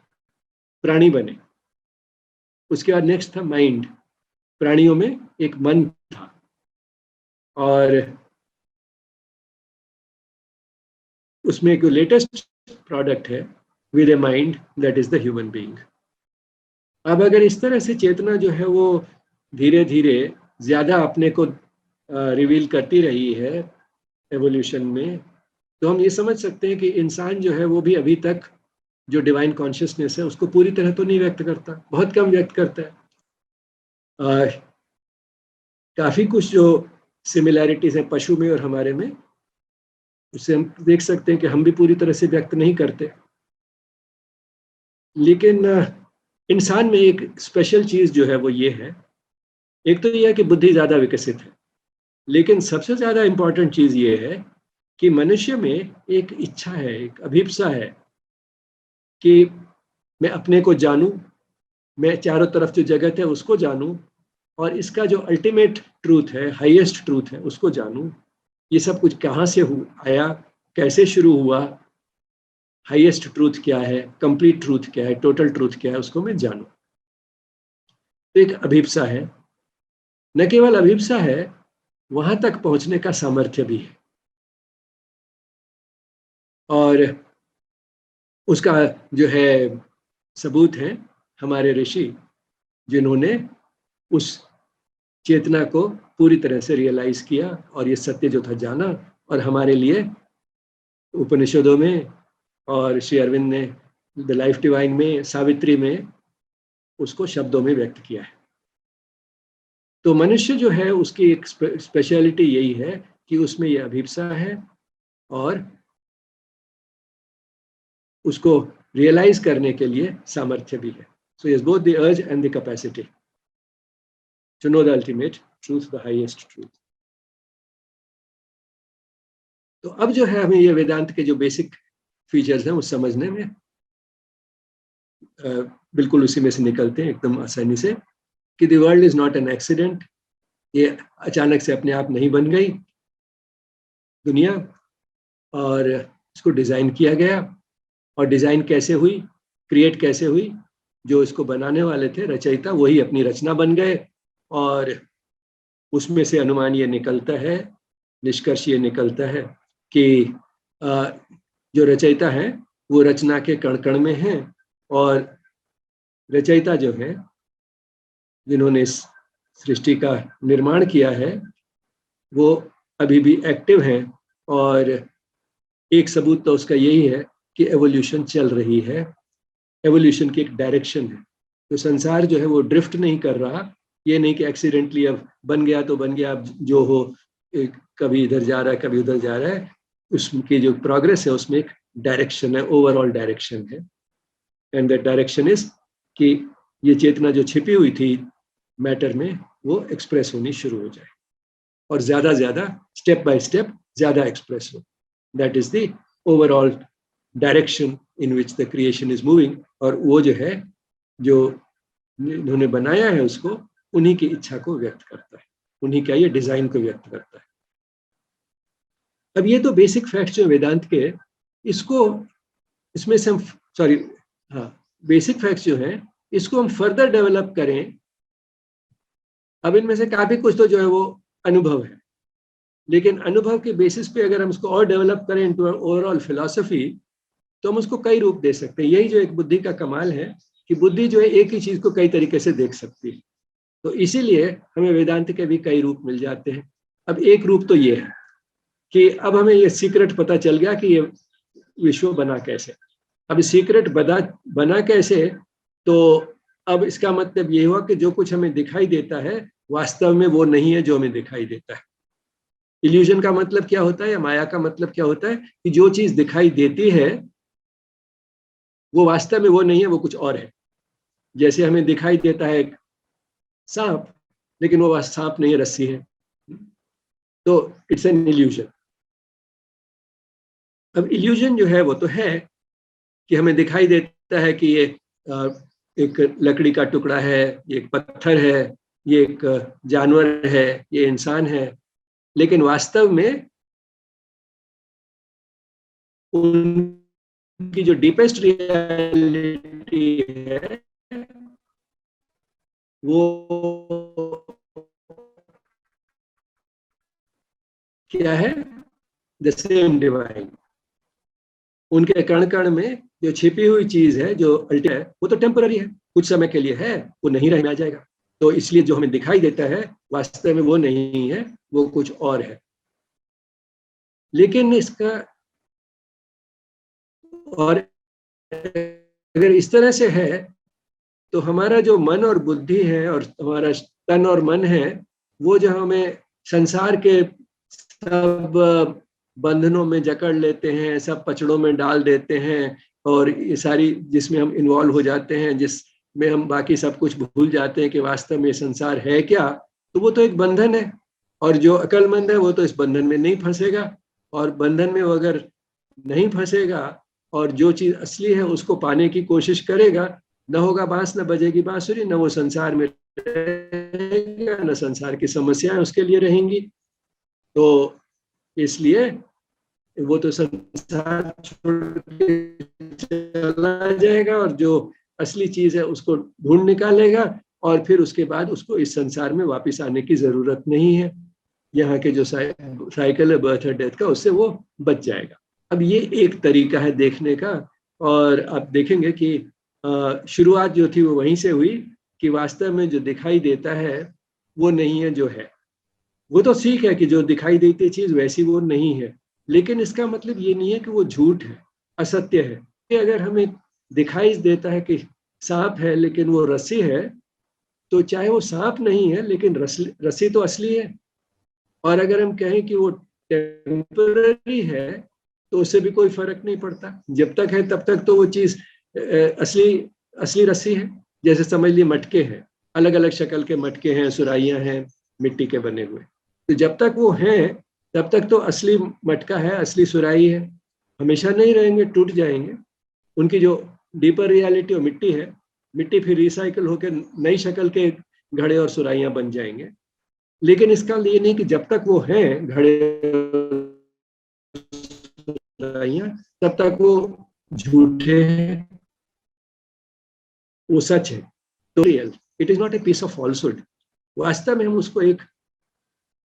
प्राणी बने। उसके बाद नेक्स्ट था माइंड, प्राणियों में एक मन था, और उसमें एक लेटेस्ट प्रोडक्ट है, with a mind that is the human being. अब अगर इस तरह से चेतना जो है वो धीरे धीरे ज्यादा अपने को रिवील करती रही है एवोल्यूशन में, तो हम ये समझ सकते हैं कि इंसान जो है वो भी अभी तक जो डिवाइन कॉन्शियसनेस है उसको पूरी तरह तो नहीं व्यक्त करता, बहुत कम व्यक्त करता है। काफी कुछ जो सिमिलैरिटीज है पशु में और हमारे में, उससे हम देख सकते हैं कि हम भी पूरी तरह से व्यक्त नहीं करते। लेकिन इंसान में एक स्पेशल चीज जो है वो ये है, एक तो ये है कि बुद्धि ज्यादा विकसित है, लेकिन सबसे ज्यादा इंपॉर्टेंट चीज ये है कि मनुष्य में एक इच्छा है, एक अभिप्सा है कि मैं अपने को जानूं, मैं चारों तरफ जो जगत है उसको जानूं, और इसका जो अल्टीमेट ट्रूथ है, हाईएस्ट ट्रूथ है, उसको जानूं। ये सब कुछ कहाँ से आया, कैसे शुरू हुआ, हाईएस्ट ट्रूथ क्या है, कंप्लीट ट्रूथ क्या है, टोटल ट्रूथ क्या है, उसको मैं जानूं। तो एक अभिप्सा है, न केवल अभिप्सा है, वहां तक पहुंचने का सामर्थ्य भी है। और उसका जो है सबूत है हमारे ऋषि, जिन्होंने उस चेतना को पूरी तरह से रियलाइज किया और ये सत्य जो था जाना, और हमारे लिए उपनिषदों में और श्री अरविंद ने द लाइफ डिवाइन में, सावित्री में उसको शब्दों में व्यक्त किया है। तो मनुष्य जो है उसकी एक स्पेशलिटी यही है कि उसमें ये अभिप्सा है और उसको रियलाइज करने के लिए सामर्थ्य भी है। So yes both the urge and the capacity to know the ultimate truth, the highest truth. तो अब जो है हमें ये वेदांत के जो बेसिक फीचर्स हैं वो समझने में बिल्कुल उसी में से निकलते हैं एकदम आसानी से, कि the world is not an accident. ये अचानक से अपने आप नहीं बन गई दुनिया, और इसको डिजाइन किया गया। और डिजाइन कैसे हुई, क्रिएट कैसे हुई, जो इसको बनाने वाले थे रचयिता, वही अपनी रचना बन गए। और उसमें से अनुमान ये निकलता है, निष्कर्ष ये निकलता है कि जो रचयिता है वो रचना के कण कण में है, और रचयिता जो है जिन्होंने इस सृष्टि का निर्माण किया है वो अभी भी एक्टिव हैं। और एक सबूत तो उसका यही है कि एवोल्यूशन चल रही है, एवोल्यूशन की एक डायरेक्शन है। तो संसार जो है वो ड्रिफ्ट नहीं कर रहा, ये नहीं कि एक्सीडेंटली अब बन गया तो बन गया, अब जो हो कभी इधर जा रहा है कभी उधर जा रहा है। उसकी जो प्रोग्रेस है उसमें एक डायरेक्शन है, ओवरऑल डायरेक्शन है। एंड दैट डायरेक्शन इज कि ये चेतना जो छिपी हुई थी मैटर में वो एक्सप्रेस होनी शुरू हो जाए, और ज्यादा ज्यादा स्टेप बाय स्टेप ज्यादा एक्सप्रेस हो। That is the overall direction in which the creation is moving. और वो जो है जो इन्होंने बनाया है उसको, उन्हीं की इच्छा को व्यक्त करता है, उन्हीं का ये डिजाइन को व्यक्त करता है। अब ये तो बेसिक फैक्ट्स जो वेदांत के, इसको इसमें से हम हाँ, बेसिक फैक्ट्स जो हैं इसको हम फर्दर डेवलप करें। अब इनमें से काफी कुछ तो जो है वो अनुभव है, लेकिन अनुभव के बेसिस पे अगर हम इसको और डेवलप करें इनटू ओवरऑल फिलॉसफी, तो हम उसको कई रूप दे सकते हैं। यही जो एक बुद्धि का कमाल है कि बुद्धि जो है एक ही चीज को कई तरीके से देख सकती है। तो इसीलिए हमें वेदांत के भी कई रूप मिल जाते हैं। अब एक रूप तो ये है कि अब हमें ये सीक्रेट पता चल गया कि ये विश्व बना कैसे। अब सीक्रेट बना कैसे, तो अब इसका मतलब ये हुआ कि जो कुछ हमें दिखाई देता है वास्तव में वो नहीं है जो हमें दिखाई देता है। इल्यूजन का मतलब क्या होता है, या माया का मतलब क्या होता है, कि जो चीज दिखाई देती है वो वास्तव में वो नहीं है, वो कुछ और है। जैसे हमें दिखाई देता है सांप, लेकिन वो सांप नहीं है, रस्सी है। तो इट्स एन इल्यूजन। अब इल्यूजन जो है वो तो है कि हमें दिखाई देता है कि ये एक लकड़ी का टुकड़ा है, ये एक पत्थर है, ये एक जानवर है, ये इंसान है, लेकिन वास्तव में उनकी जो डीपेस्ट रियलिटी है वो क्या है, द सेम डिवाइन। उनके कण कण में जो छिपी हुई चीज है, जो अल्टीमेट है, वो तो टेम्पररी है, कुछ समय के लिए है, वो नहीं रहने आ जाएगा। तो इसलिए जो हमें दिखाई देता है वास्तव में वो नहीं है, वो कुछ और है। लेकिन इसका, और अगर इस तरह से है तो हमारा जो मन और बुद्धि है और हमारा तन और मन है, वो जो हमें संसार के सब बंधनों में जकड़ लेते हैं, सब पचड़ों में डाल देते हैं, और ये सारी जिसमें हम इन्वॉल्व हो जाते हैं, जिसमें हम बाकी सब कुछ भूल जाते हैं कि वास्तव में संसार है क्या, तो वो तो एक बंधन है। और जो अक्लमंद है वो तो इस बंधन में नहीं फंसेगा, और बंधन में वो अगर नहीं फंसेगा और जो चीज असली है उसको पाने की कोशिश करेगा, न होगा बांस न बजेगी बांसुरी, न वो संसार में रहेगा, न संसार की समस्याएं उसके लिए रहेंगी। तो इसलिए वो तो संसार छोड़ के चला जाएगा और जो असली चीज है उसको ढूंढ निकालेगा, और फिर उसके बाद उसको इस संसार में वापस आने की जरूरत नहीं है। यहाँ के जो साइकिल है बर्थ और डेथ का, उससे वो बच जाएगा। अब ये एक तरीका है देखने का। और आप देखेंगे कि शुरुआत जो थी वो वहीं से हुई कि वास्तव में जो दिखाई देता है वो नहीं है जो है। वो तो सीख है कि जो दिखाई देती चीज वैसी वो नहीं है, लेकिन इसका मतलब ये नहीं है कि वो झूठ है, असत्य है। कि अगर हमें दिखाई देता है कि सांप है लेकिन वो रस्सी है, तो चाहे वो सांप नहीं है लेकिन रस्सी तो असली है। और अगर हम कहें कि वो टेम्पररी है, तो उससे भी कोई फर्क नहीं पड़ता। जब तक है तब तक तो वो चीज असली असली रस्सी है। जैसे समझ लीजिए मटके हैं, अलग अलग शक्ल के मटके हैं, सुराइयां हैं मिट्टी के बने हुए। तो जब तक वो हैं तब तक तो असली मटका है, असली सुराही है। हमेशा नहीं रहेंगे, टूट जाएंगे। उनकी जो डीपर रियलिटी और मिट्टी है, मिट्टी फिर रिसाइकल होकर नई शक्ल के घड़े और सुराइयां बन जाएंगे। लेकिन इसका ये नहीं कि जब तक वो हैं घड़े तब तक वो झूठे हैं, वो सच है। तो real, it is not a piece of falsehood. वास्तव में हम उसको एक,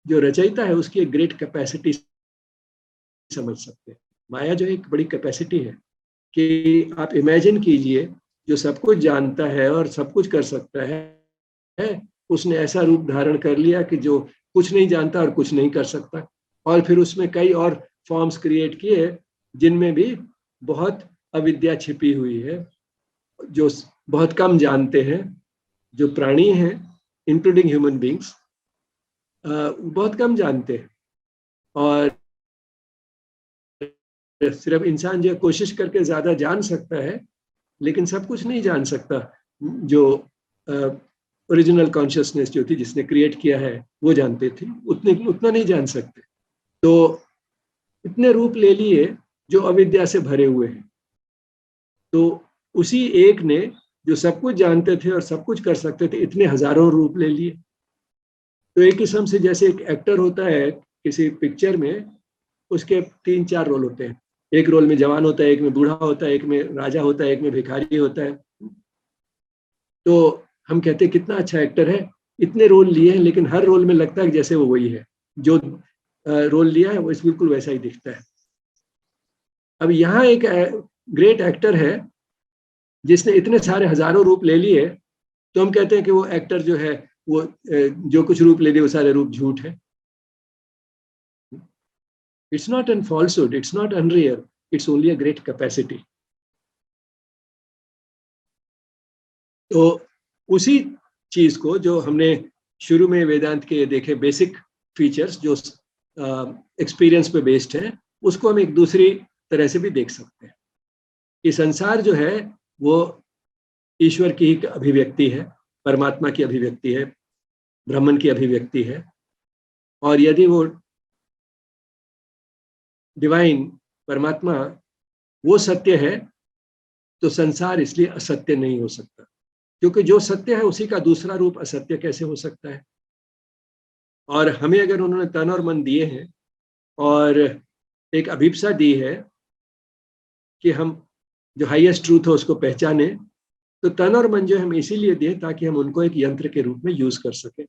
जो रचयिता है उसकी एक ग्रेट कैपेसिटी समझ सकते हैं। माया जो एक बड़ी कैपेसिटी है कि आप इमेजिन कीजिए, जो सब कुछ जानता है और सब कुछ कर सकता है, उसने ऐसा रूप धारण कर लिया कि जो कुछ नहीं जानता और कुछ नहीं कर सकता। और फिर उसमें कई और फॉर्म्स क्रिएट किए जिनमें भी बहुत अविद्या छिपी हुई है, जो बहुत कम जानते हैं। जो प्राणी हैं, इंक्लूडिंग ह्यूमन बींग्स, बहुत कम जानते हैं। और सिर्फ इंसान जो कोशिश करके ज्यादा जान सकता है, लेकिन सब कुछ नहीं जान सकता। जो ओरिजिनल कॉन्शियसनेस जो थी, जिसने क्रिएट किया है, वो जानते थे, उतना नहीं जान सकते। तो इतने रूप ले लिए जो अविद्या से भरे हुए हैं। तो उसी एक ने, जो सब कुछ जानते थे और सब कुछ कर सकते थे, इतने हजारों रूप ले लिए। तो एक किस्म से जैसे एक एक्टर होता है किसी पिक्चर में, उसके 3-4 रोल होते हैं। एक रोल में जवान होता है, एक में बूढ़ा होता है, एक में राजा होता है, एक में भिखारी होता है। तो हम कहते हैं कितना अच्छा एक्टर है, इतने रोल लिए हैं, लेकिन हर रोल में लगता है जैसे वो वही है। जो रोल लिया है वो बिल्कुल वैसा ही दिखता है। अब यहाँ एक ग्रेट एक्टर है जिसने इतने सारे हजारों रूप ले लिए, तो हम कहते हैं कि वो एक्टर जो है, वो जो कुछ रूप ले लिए वो सारे रूप झूठ है। It's not an falsehood, it's not unreal, it's only a great capacity. तो उसी चीज को जो हमने शुरू में वेदांत के देखे बेसिक फीचर्स, जो एक्सपीरियंस पे बेस्ड है, उसको हम एक दूसरी तरह से भी देख सकते हैं। कि संसार जो है वो ईश्वर की ही अभिव्यक्ति है, परमात्मा की अभिव्यक्ति है, ब्रह्मन की अभिव्यक्ति है। और यदि वो डिवाइन परमात्मा वो सत्य है, तो संसार इसलिए असत्य नहीं हो सकता। क्योंकि जो सत्य है उसी का दूसरा रूप असत्य कैसे हो सकता है। और हमें अगर उन्होंने तन और मन दिए हैं और एक अभिप्सा दी है कि हम जो हाईएस्ट ट्रूथ है उसको पहचाने, तो तन और मन जो हम इसीलिए दिए ताकि हम उनको एक यंत्र के रूप में यूज कर सके।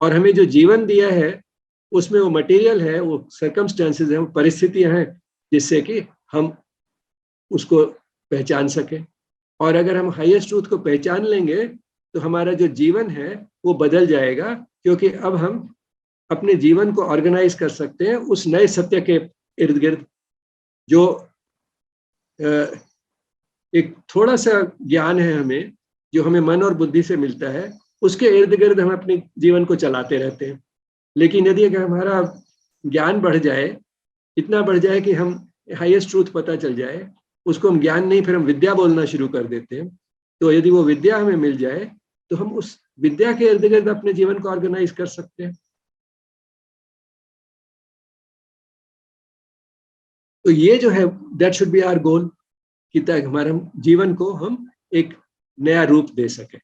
और हमें जो जीवन दिया है उसमें वो मटेरियल है, वो सर्कमस्टेंसेस है, वो परिस्थितियां हैं जिससे कि हम उसको पहचान सके। और अगर हम हाईएस्ट ट्रूथ को पहचान लेंगे तो हमारा जो जीवन है वो बदल जाएगा, क्योंकि अब हम अपने जीवन को ऑर्गेनाइज कर सकते हैं उस नए सत्य के इर्द गिर्द। जो एक थोड़ा सा ज्ञान है हमें, जो हमें मन और बुद्धि से मिलता है, उसके इर्द गिर्द हम अपने जीवन को चलाते रहते हैं। लेकिन यदि अगर हमारा ज्ञान बढ़ जाए, इतना बढ़ जाए कि हम हाईएस्ट ट्रूथ पता चल जाए, उसको हम ज्ञान नहीं, फिर हम विद्या बोलना शुरू कर देते हैं। तो यदि वो विद्या हमें मिल जाए तो हम उस विद्या के इर्द गिर्द अपने जीवन को ऑर्गेनाइज कर सकते हैं। तो ये जो है, that should be our goal, कि तक हमारे जीवन को हम एक नया रूप दे सके।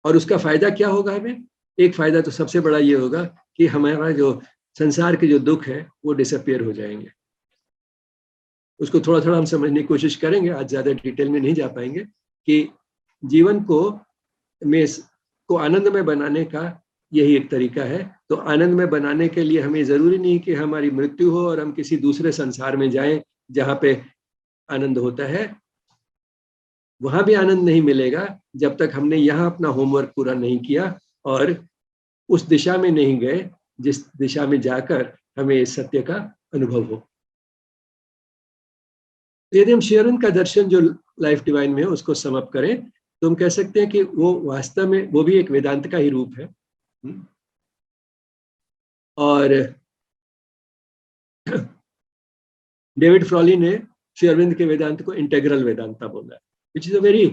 और उसका फायदा क्या होगा हमें? एक फायदा तो सबसे बड़ा ये होगा कि हमारा जो संसार के जो दुख है वो डिसअपियर हो जाएंगे। उसको थोड़ा थोड़ा हम समझने की कोशिश करेंगे, आज ज्यादा डिटेल में नहीं जा पाएंगे, कि जीवन को आनंदमय बनाने का यही एक तरीका है। तो आनंदमय बनाने के लिए हमें जरूरी नहीं कि हमारी मृत्यु हो और हम किसी दूसरे संसार में जाएं जहां पे आनंद होता है। वहां भी आनंद नहीं मिलेगा जब तक हमने यहाँ अपना होमवर्क पूरा नहीं किया और उस दिशा में नहीं गए जिस दिशा में जाकर हमें इस सत्य का अनुभव हो। यदि हम शेरविंद का दर्शन जो लाइफ डिवाइन में है उसको समअप करें तो हम कह सकते हैं कि वो वास्तव में वो भी एक वेदांत का ही रूप है। और डेविड फ्रॉली ने शेरविंद के वेदांत को इंटेग्रल वेदांता बोला, which is a very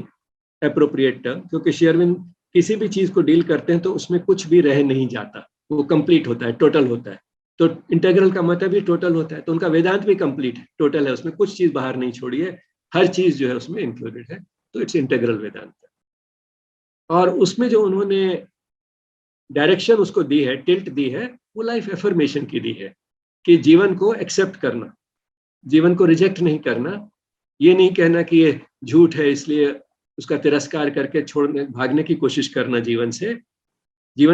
appropriate term, क्योंकि शेरविंद किसी भी चीज को डील करते हैं तो उसमें कुछ भी रह नहीं जाता, वो कंप्लीट होता है, टोटल होता है। तो इंटेग्रल का मतलब भी टोटल होता है, तो उनका वेदांत भी कंप्लीट है, टोटल है, उसमें कुछ चीज बाहर नहीं छोड़ी है, हर चीज जो है उसमें इंक्लूडेड है। तो इट्स इंटेग्रल वेदांत। और उसमें जो उन्होंने डायरेक्शन उसको दी है, टिल्ट दी है, वो लाइफ एफर्मेशन की दी है कि जीवन को एक्सेप्ट करना, जीवन को रिजेक्ट नहीं करना, ये नहीं कहना कि ये झूठ है इसलिए उसका तिरस्कार करके छोड़ने भागने की कोशिश करना जीवन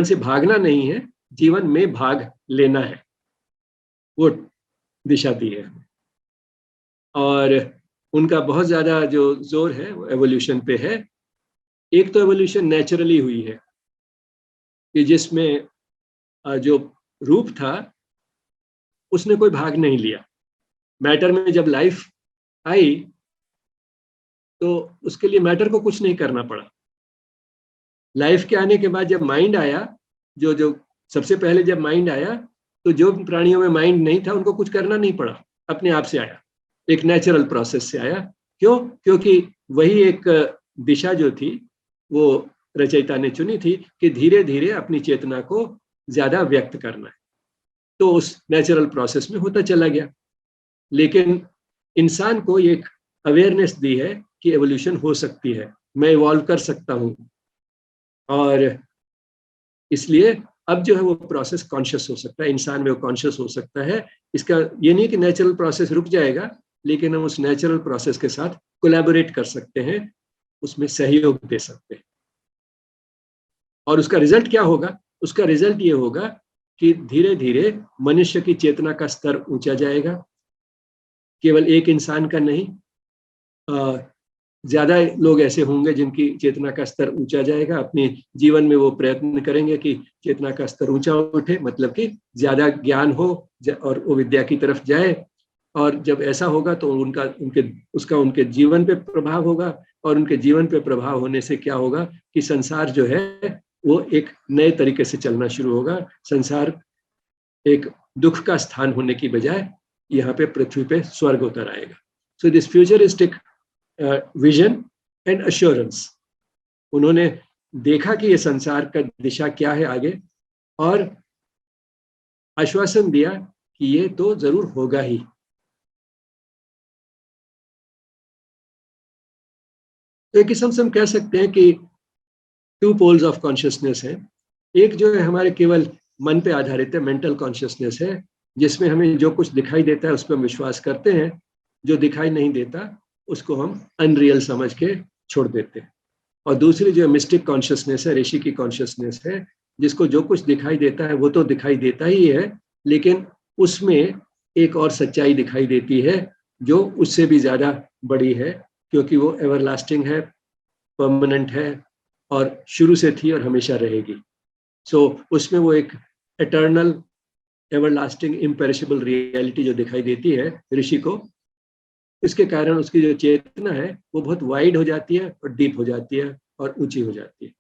से भागना नहीं है, जीवन में भाग लेना है, वो दिशा दी है। और उनका बहुत ज्यादा जो जोर है वो एवोल्यूशन पे है। एक तो एवोल्यूशन नेचुरली हुई है कि जिसमें जो रूप था उसने कोई भाग नहीं लिया। मैटर में जब लाइफ आई तो उसके लिए मैटर को कुछ नहीं करना पड़ा। लाइफ के आने के बाद जब माइंड आया, जो सबसे पहले जब माइंड आया तो जो प्राणियों में माइंड नहीं था उनको कुछ करना नहीं पड़ा, अपने आप से आया, एक नेचुरल प्रोसेस से आया। क्यों? क्योंकि वही एक दिशा जो थी वो रचयिता ने चुनी थी कि धीरे धीरे अपनी चेतना को ज्यादा व्यक्त करना है, तो उस नेचुरल प्रोसेस में होता चला गया। लेकिन इंसान को एक अवेयरनेस दी है कि एवोल्यूशन हो सकती है, मैं इवॉल्व कर सकता हूं, और इसलिए अब जो है वो प्रोसेस कॉन्शियस हो सकता है, इंसान में वो कॉन्शियस हो सकता है। इसका ये नहीं कि नेचुरल प्रोसेस रुक जाएगा, लेकिन हम उस नेचुरल प्रोसेस के साथ कोलैबोरेट कर सकते हैं, उसमें सहयोग दे सकते हैं। और उसका रिजल्ट क्या होगा? उसका रिजल्ट ये होगा कि धीरे धीरे मनुष्य की चेतना का स्तर ऊंचा जाएगा, केवल एक इंसान का नहीं, ज्यादा लोग ऐसे होंगे जिनकी चेतना का स्तर ऊंचा जाएगा। अपने जीवन में वो प्रयत्न करेंगे कि चेतना का स्तर ऊंचा उठे, मतलब कि ज्यादा ज्ञान हो और वो विद्या की तरफ जाए। और जब ऐसा होगा तो उनके जीवन पे प्रभाव होगा, और उनके जीवन पे प्रभाव होने से क्या होगा कि संसार जो है वो एक नए तरीके से चलना शुरू होगा। संसार एक दुख का स्थान होने की बजाय यहाँ पे पृथ्वी पे स्वर्ग उतर आएगा। So this futuristic vision and assurance, उन्होंने देखा कि ये संसार का दिशा क्या है आगे, और आश्वासन दिया कि ये तो जरूर होगा ही। तो एक किस्म से हम कह सकते हैं कि टू पोल्स ऑफ कॉन्शियसनेस है। एक जो है हमारे केवल मन पे आधारित है, मेंटल कॉन्शियसनेस है, जिसमें हमें जो कुछ दिखाई देता है उस पर हम विश्वास करते हैं, जो दिखाई नहीं देता उसको हम अनरियल समझ के छोड़ देते हैं। और दूसरी जो मिस्टिक कॉन्शियसनेस है, ऋषि की कॉन्शियसनेस है, जिसको जो कुछ दिखाई देता है वो तो दिखाई देता ही है, लेकिन उसमें एक और सच्चाई दिखाई देती है जो उससे भी ज्यादा बड़ी है, क्योंकि वो एवरलास्टिंग है, परमानेंट है, और शुरू से थी और हमेशा रहेगी। सो उसमें वो एक एटर्नल, एवरलास्टिंग, इम्पेरिशेबल रियलिटी जो दिखाई देती है ऋषि को, इसके कारण उसकी जो चेतना है वो बहुत वाइड हो जाती है और डीप हो जाती है और ऊंची हो जाती है।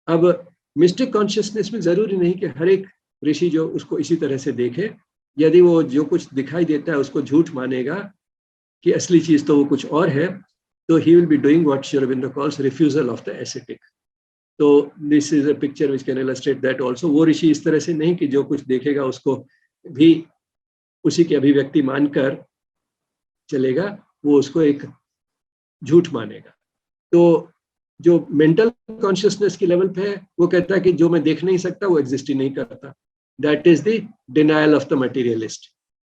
अब मिस्टिक कॉन्शियसनेस में जरूरी नहीं कि हर एक ऋषि जो उसको इसी तरह से देखे। यदि वो जो कुछ दिखाई देता है उसको झूठ मानेगा कि असली चीज तो वो कुछ और है, तो he will be doing what Shri Aurobindo calls refusal of the ascetic. तो this is a picture which can illustrate that also. वो ऋषि इस तरह से नहीं कि जो कुछ देखेगा उसको भी उसी की अभिव्यक्ति मानकर चलेगा, वो उसको एक झूठ मानेगा। तो जो मेंटल कॉन्शियसनेस की लेवल पे है वो कहता है कि जो मैं देख नहीं सकता वो एग्जिस्ट ही नहीं करता, that is the denial of the materialist.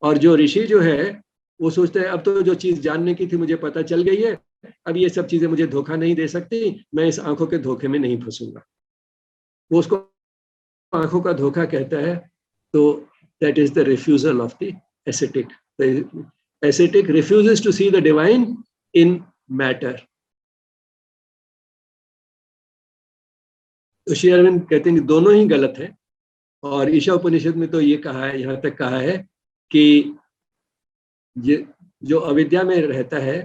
और जो ऋषि जो है वो सोचते हैं अब तो जो चीज जानने की थी मुझे पता चल गई है, अब ये सब चीजें मुझे धोखा नहीं दे सकती, मैं इस आंखों के धोखे में नहीं फंसूंगा। वो उसको आंखों का धोखा कहता है। तो that is the refusal of the ascetic. The ascetic refuses to see the divine in matter. तो श्री अरविंद कहते हैं कि दोनों ही गलत है। और ईशा उपनिषद में तो ये कहा है, यहाँ तक कहा है कि ये जो अविद्या में रहता है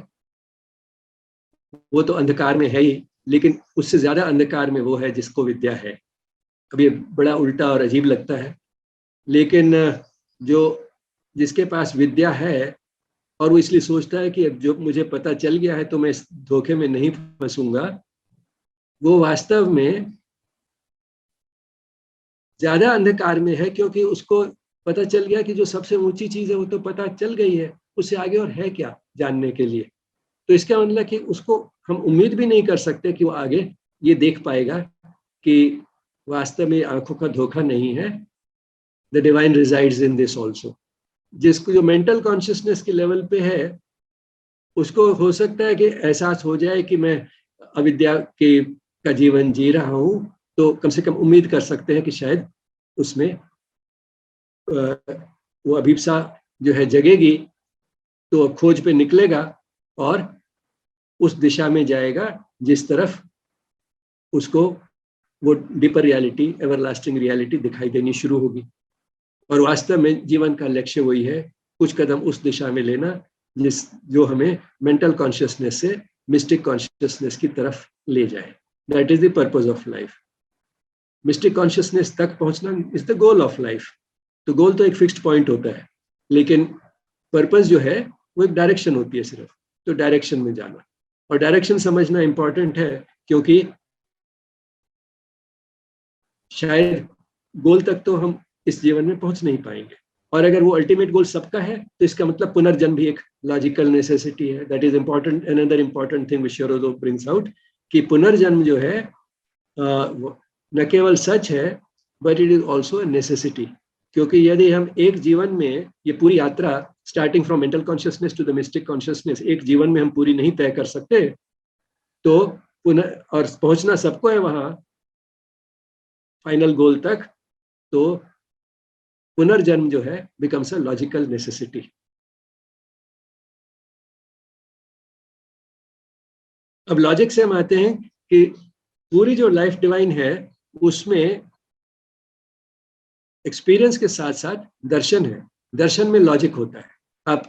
वो तो अंधकार में है ही, लेकिन उससे ज्यादा अंधकार में वो है जिसको विद्या है। अब ये बड़ा उल्टा और अजीब लगता है, लेकिन जो जिसके पास विद्या है और वो इसलिए सोचता है कि जो मुझे पता चल गया है तो मैं इस धोखे में नहीं फंसूंगा, वो वास्तव में ज्यादा अंधकार में है, क्योंकि उसको पता चल गया कि जो सबसे ऊंची चीज है वो तो पता चल गई है, उससे आगे और है क्या जानने के लिए। तो इसका मतलब कि उसको हम उम्मीद भी नहीं कर सकते कि वो आगे ये देख पाएगा कि वास्तव में आंखों का धोखा नहीं है। The divine resides in this also. जिसको जो मेंटल कॉन्शियसनेस के लेवल पे है उसको हो सकता है कि एहसास हो जाए कि मैं अविद्या के का जीवन जी रहा हूं, तो कम से कम उम्मीद कर सकते हैं कि शायद उसमें वो अभिप्सा जो है जगेगी, तो खोज पे निकलेगा और उस दिशा में जाएगा जिस तरफ उसको वो डीपर रियलिटी, एवरलास्टिंग रियलिटी दिखाई देनी शुरू होगी। और वास्तव में जीवन का लक्ष्य वही है, कुछ कदम उस दिशा में लेना जो हमें मेंटल कॉन्शियसनेस से मिस्टिक कॉन्शियसनेस की तरफ ले जाए। That is the purpose of life. Mistake consciousness तक पहुंचना is the goal of life. तो गोल तो एक फिक्स्ड पॉइंट होता है, लेकिन पर्पस जो है वो एक डायरेक्शन होती है सिर्फ। तो डायरेक्शन में जाना और डायरेक्शन समझना इंपॉर्टेंट है, क्योंकि शायद गोल तक तो हम इस जीवन में पहुंच नहीं पाएंगे। और अगर वो अल्टीमेट गोल सबका है तो इसका मतलब पुनर्जन्म भी एक लॉजिकल नेसेसिटी है। That is important. Another important thing which श्योरो ब्रिंग्स आउट कि पुनर्जन्म जो है न केवल सच है but it is also a necessity. क्योंकि यदि हम एक जीवन में ये पूरी यात्रा starting from mental consciousness to the mystic consciousness एक जीवन में हम पूरी नहीं तय कर सकते, तो पुनः और पहुंचना सबको है वहां फाइनल गोल तक, तो पुनर्जन्म जो है बिकम्स अ लॉजिकल नेसेसिटी। अब लॉजिक से हम आते हैं कि पूरी जो लाइफ डिवाइन है उसमें एक्सपीरियंस के साथ साथ दर्शन है। दर्शन में लॉजिक होता है। आप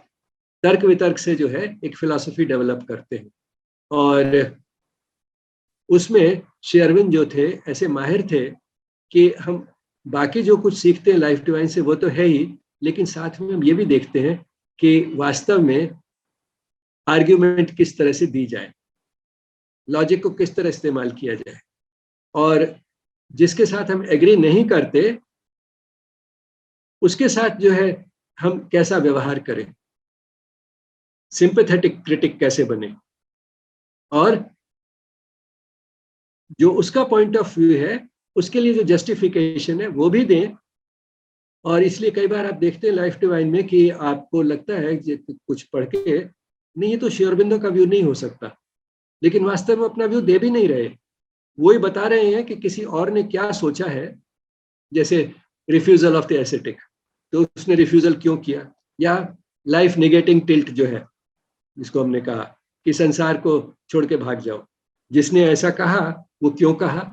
तर्क वितर्क से जो है एक फिलॉसफी डेवलप करते हैं, और उसमें श्री अरविंद जो थे ऐसे माहिर थे कि हम बाकी जो कुछ सीखते हैं लाइफ डिवाइन से वो तो है ही, लेकिन साथ में हम ये भी देखते हैं कि वास्तव में आर्ग्यूमेंट किस तरह से दी जाए, लॉजिक को किस तरह इस्तेमाल किया जाए, और जिसके साथ हम एग्री नहीं करते उसके साथ जो है हम कैसा व्यवहार करें, सिंपैथेटिक क्रिटिक कैसे बने, और जो उसका पॉइंट ऑफ व्यू है उसके लिए जो जस्टिफिकेशन है वो भी दें। और इसलिए कई बार आप देखते हैं लाइफ डिवाइन में कि आपको लगता है कि कुछ पढ़ के नहीं ये तो श्री अरविंदो का व्यू नहीं हो सकता, लेकिन वास्तव में अपना व्यू दे भी नहीं रहे, वो ही बता रहे हैं कि किसी और ने क्या सोचा है। जैसे रिफ्यूजल ऑफ द एसेटिक, तो उसने रिफ्यूजल क्यों किया, या लाइफ निगेटिंग टिल्ट जो है जिसको हमने कहा कि संसार को छोड़ के भाग जाओ, जिसने ऐसा कहा वो क्यों कहा,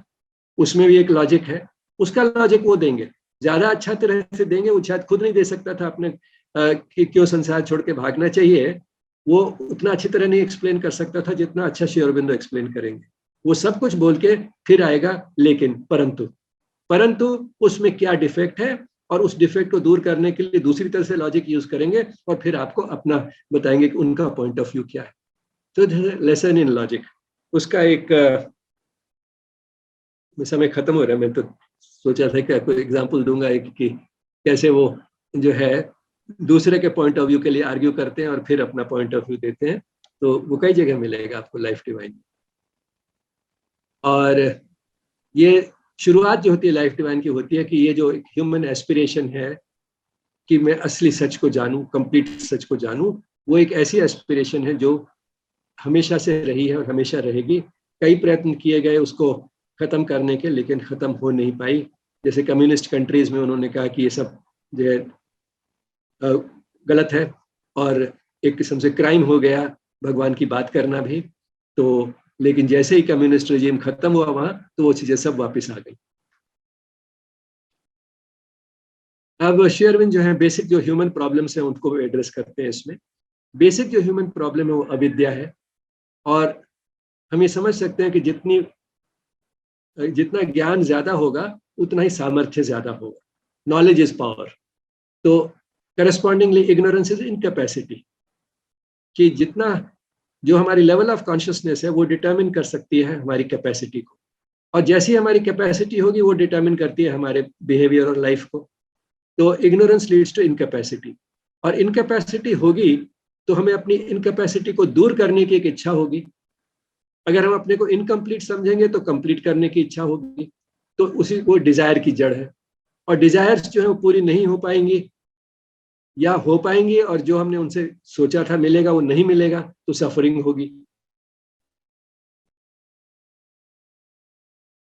उसमें भी एक लॉजिक है। उसका लॉजिक वो देंगे, ज्यादा अच्छा तरह से देंगे, वो शायद खुद नहीं दे सकता था अपने कि क्यों संसार छोड़ के भागना चाहिए, वो उतना अच्छी तरह नहीं एक्सप्लेन कर सकता था जितना अच्छा श्री अरविंदो एक्सप्लेन करेंगे। वो सब कुछ बोल के फिर आएगा लेकिन परंतु उसमें क्या डिफेक्ट है, और उस डिफेक्ट को दूर करने के लिए दूसरी तरह से लॉजिक यूज करेंगे और फिर आपको अपना बताएंगे कि उनका पॉइंट ऑफ व्यू क्या है। तो लेसन इन लॉजिक, उसका एक समय खत्म हो रहा है। मैं तो सोचा था कि कोई एग्जांपल दूंगा एक कि कैसे वो जो है दूसरे के पॉइंट ऑफ व्यू के लिए आर्ग्यू करते हैं और फिर अपना पॉइंट ऑफ व्यू देते हैं। तो वो कई जगह मिलेगा आपको लाइफ डिवाइन। और ये शुरुआत जो होती है लाइफ डिवाइन की होती है कि ये जो ह्यूमन एस्पिरेशन है कि मैं असली सच को जानूं, कंप्लीट सच को जानूं, वो एक ऐसी एस्पिरेशन है जो हमेशा से रही है और हमेशा रहेगी। कई प्रयत्न किए गए उसको खत्म करने के, लेकिन खत्म हो नहीं पाई। जैसे कम्युनिस्ट कंट्रीज में उन्होंने कहा कि ये सब जो है गलत है, और एक किस्म से क्राइम हो गया भगवान की बात करना भी। तो लेकिन जैसे ही कम्युनिस्ट रेजिम खत्म हुआ वहां, तो वो चीजें सब वापस आ गई। अब श्री अरविंद जो है बेसिक जो ह्यूमन प्रॉब्लम्स हैं उनको एड्रेस करते हैं इसमें। बेसिक जो ह्यूमन प्रॉब्लम है वो अविद्या है, और हम ये समझ सकते हैं कि जितना ज्ञान ज्यादा होगा उतना ही सामर्थ्य ज्यादा होगा। Knowledge is power. तो करस्पॉन्डिंगली इग्नोरेंस इज इनकैपेसिटी, कि जितना जो हमारी लेवल ऑफ कॉन्शियसनेस है वो डिटरमिन कर सकती है हमारी कैपेसिटी को, और जैसी हमारी कैपेसिटी होगी वो डिटरमिन करती है हमारे बिहेवियर और लाइफ को। तो इग्नोरेंस लीड्स टू इनकैपेसिटी, और इनकैपेसिटी होगी तो हमें अपनी इनकैपेसिटी को दूर करने की एक इच्छा होगी। अगर हम अपने को इनकम्प्लीट समझेंगे तो कंप्लीट करने की इच्छा होगी। तो उसी वो डिजायर की जड़ है, और डिजायर्स जो है वो पूरी नहीं हो पाएंगी, या हो पाएंगी और जो हमने उनसे सोचा था मिलेगा वो नहीं मिलेगा, तो सफरिंग होगी।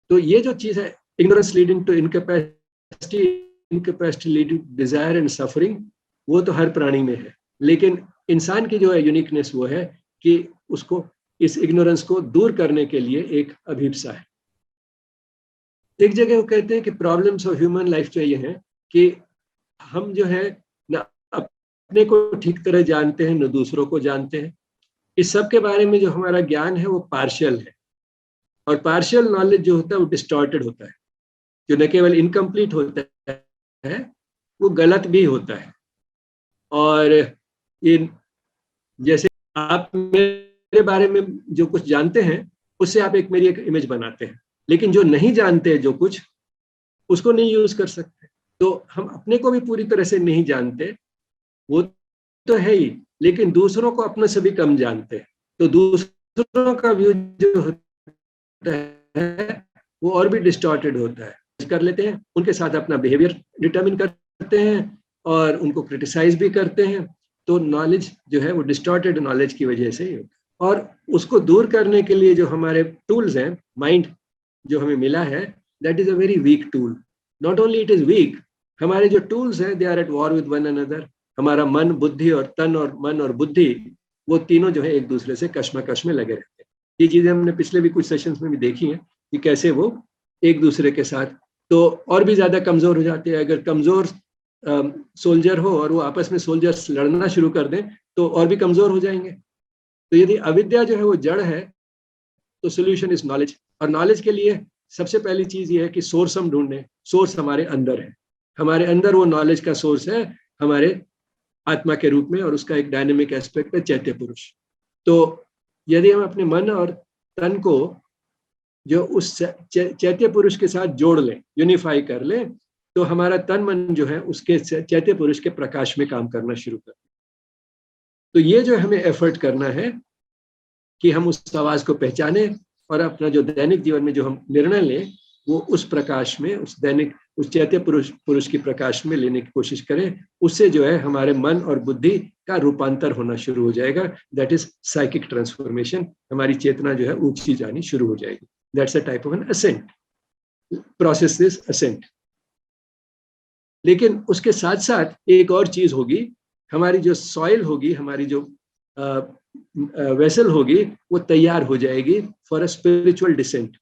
तो ये जो चीज है, ignorance leading to incapacity, incapacity leading to desire and suffering, वो तो हर प्राणी में है। लेकिन इंसान की जो है यूनिकनेस वो है कि उसको इस इग्नोरेंस को दूर करने के लिए एक अभिप्सा है। एक जगह वो कहते हैं कि प्रॉब्लम्स ऑफ ह्यूमन लाइफ जो ये है कि हम जो है ना अपने को ठीक तरह जानते हैं, न दूसरों को जानते हैं। इस सब के बारे में जो हमारा ज्ञान है वो पार्शियल है, और पार्शियल नॉलेज जो होता है वो डिस्टॉर्टेड होता है, जो न केवल इनकम्प्लीट होता है, वो गलत भी होता है। और ये जैसे आप मेरे बारे में जो कुछ जानते हैं उससे आप मेरी एक इमेज बनाते हैं, लेकिन जो नहीं जानते जो कुछ, उसको नहीं यूज कर सकते। तो हम अपने को भी पूरी तरह से नहीं जानते, वो तो है ही, लेकिन दूसरों को अपने से भी कम जानते हैं। तो दूसरों का व्यू जो होता है वो और भी डिस्टॉर्टेड होता है। कर लेते हैं, उनके साथ अपना बिहेवियर डिटरमिन करते हैं और उनको क्रिटिसाइज भी करते हैं। तो नॉलेज जो है वो डिस्टॉर्टेड नॉलेज की वजह से ही होता है। और उसको दूर करने के लिए जो हमारे टूल्स हैं, माइंड जो हमें मिला है, that is a very weak tool. Not only it is weak, हमारे जो टूल्स हैं they are at war with one another. हमारा मन, बुद्धि और तन, और मन और बुद्धि, वो तीनों जो है एक दूसरे से कश्मकश में लगे रहते हैं। ये चीजें हमने पिछले भी कुछ सेशंस में भी देखी हैं कि कैसे वो एक दूसरे के साथ तो और भी ज्यादा कमजोर हो जाते हैं। अगर कमजोर सोल्जर हो और वो आपस में सोल्जर्स लड़ना शुरू कर दें तो और भी कमजोर हो जाएंगे। तो यदि अविद्या जो है वो जड़ है, तो सोल्यूशन इज नॉलेज। और नॉलेज के लिए सबसे पहली चीज ये है कि सोर्स हम ढूंढें। सोर्स हमारे अंदर है, हमारे अंदर वो नॉलेज का सोर्स है हमारे आत्मा के रूप में, और उसका एक डायनेमिक एस्पेक्ट है चैत्य पुरुष। तो यदि हम अपने मन और तन को जो उस चैत्य पुरुष के साथ जोड़ लें, यूनिफाई कर लें, तो हमारा तन मन जो है उसके चैत्य पुरुष के प्रकाश में काम करना शुरू कर। तो ये जो हमें एफर्ट करना है कि हम उस आवाज को पहचाने और अपना जो दैनिक जीवन में जो हम निर्णय लें वो उस प्रकाश में, उस दैनिक उस चैत्य पुरुष की प्रकाश में लेने की कोशिश करें। उससे जो है हमारे मन और बुद्धि का रूपांतर होना शुरू हो जाएगा। That is psychic transformation. हमारी चेतना जो है ऊंची जानी शुरू हो जाएगी। That's a type of an ascent, process is ascent. लेकिन उसके साथ साथ एक और चीज होगी, हमारी जो सॉइल होगी, हमारी जो वेसल होगी, वो तैयार हो जाएगी फॉर अ स्पिरिचुअल डिसेंट।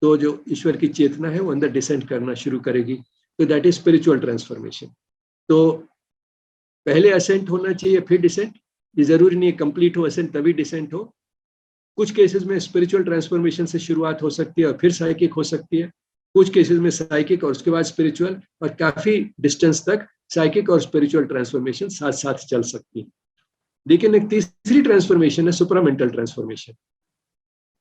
तो जो ईश्वर की चेतना है वो अंदर डिसेंट करना शुरू करेगी। तो दैट इज स्पिरिचुअल ट्रांसफॉर्मेशन। तो पहले असेंट होना चाहिए फिर डिसेंट। ये जरूरी नहीं है कंप्लीट हो असेंट तभी डिसेंट हो। कुछ केसेस में स्पिरिचुअल ट्रांसफॉर्मेशन से शुरुआत हो सकती है और फिर साइकिक हो सकती है। कुछ केसेस में साइकिक और उसके बाद स्पिरिचुअल, और काफी डिस्टेंस तक साइकिक और स्पिरिचुअल ट्रांसफॉर्मेशन साथ साथ चल सकती है। लेकिन एक तीसरी ट्रांसफॉर्मेशन है सुपरामेंटल ट्रांसफॉर्मेशन।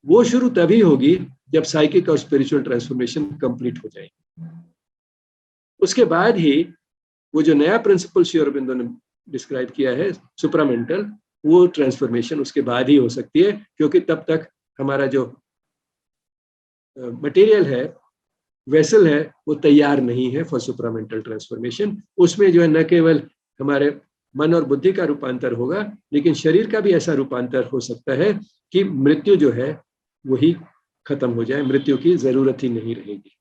वो शुरू तभी होगी जब साइकिक और स्पिरिचुअल ट्रांसफॉर्मेशन कंप्लीट हो जाएगी। उसके बाद ही वो जो नया प्रिंसिपल श्री अरबिंदो ने डिस्क्राइब किया है सुपरामेंटल, वो ट्रांसफॉर्मेशन उसके बाद ही हो सकती है, क्योंकि तब तक हमारा जो मटेरियल है वेसल है वो तैयार नहीं है फॉर सुप्रामेंटल ट्रांसफॉर्मेशन। उसमें जो है न केवल हमारे मन और बुद्धि का रूपांतर होगा, लेकिन शरीर का भी ऐसा रूपांतर हो सकता है कि मृत्यु जो है वही खत्म हो जाए, मृत्यु की जरूरत ही नहीं रहेगी।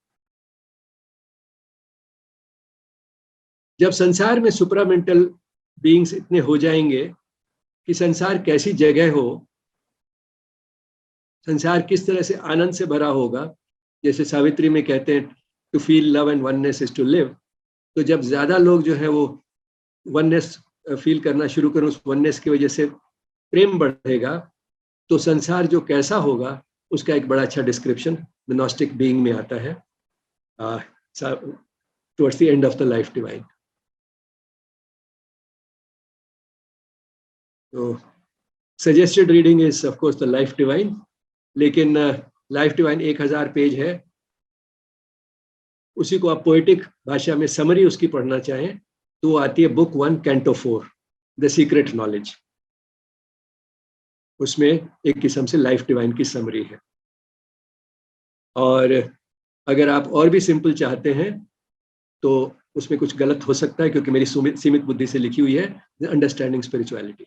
जब संसार में सुप्रामेंटल बीइंग्स इतने हो जाएंगे कि संसार कैसी जगह हो, संसार किस तरह से आनंद से भरा होगा, जैसे सावित्री में कहते हैं to feel love and oneness is to live. तो जब ज्यादा लोग जो है वो वननेस फील करना शुरू करें, उस वननेस की वजह से प्रेम बढ़ेगा, तो संसार जो कैसा होगा उसका एक बड़ा अच्छा डिस्क्रिप्शन मोनास्टिक बीइंग में आता है towards the end of the life divine. तो suggested reading is of course the life divine, लेकिन लाइफ डिवाइन 1000 पेज है, उसी को आप पोएटिक भाषा में समरी उसकी पढ़ना चाहें तो वो आती है book 1 canto 4 the secret knowledge. उसमें एक किस्म से लाइफ डिवाइन की समरी है। और अगर आप और भी सिंपल चाहते हैं तो उसमें कुछ गलत हो सकता है, क्योंकि मेरी सीमित बुद्धि से लिखी हुई है द अंडरस्टैंडिंग स्पिरिचुअलिटी।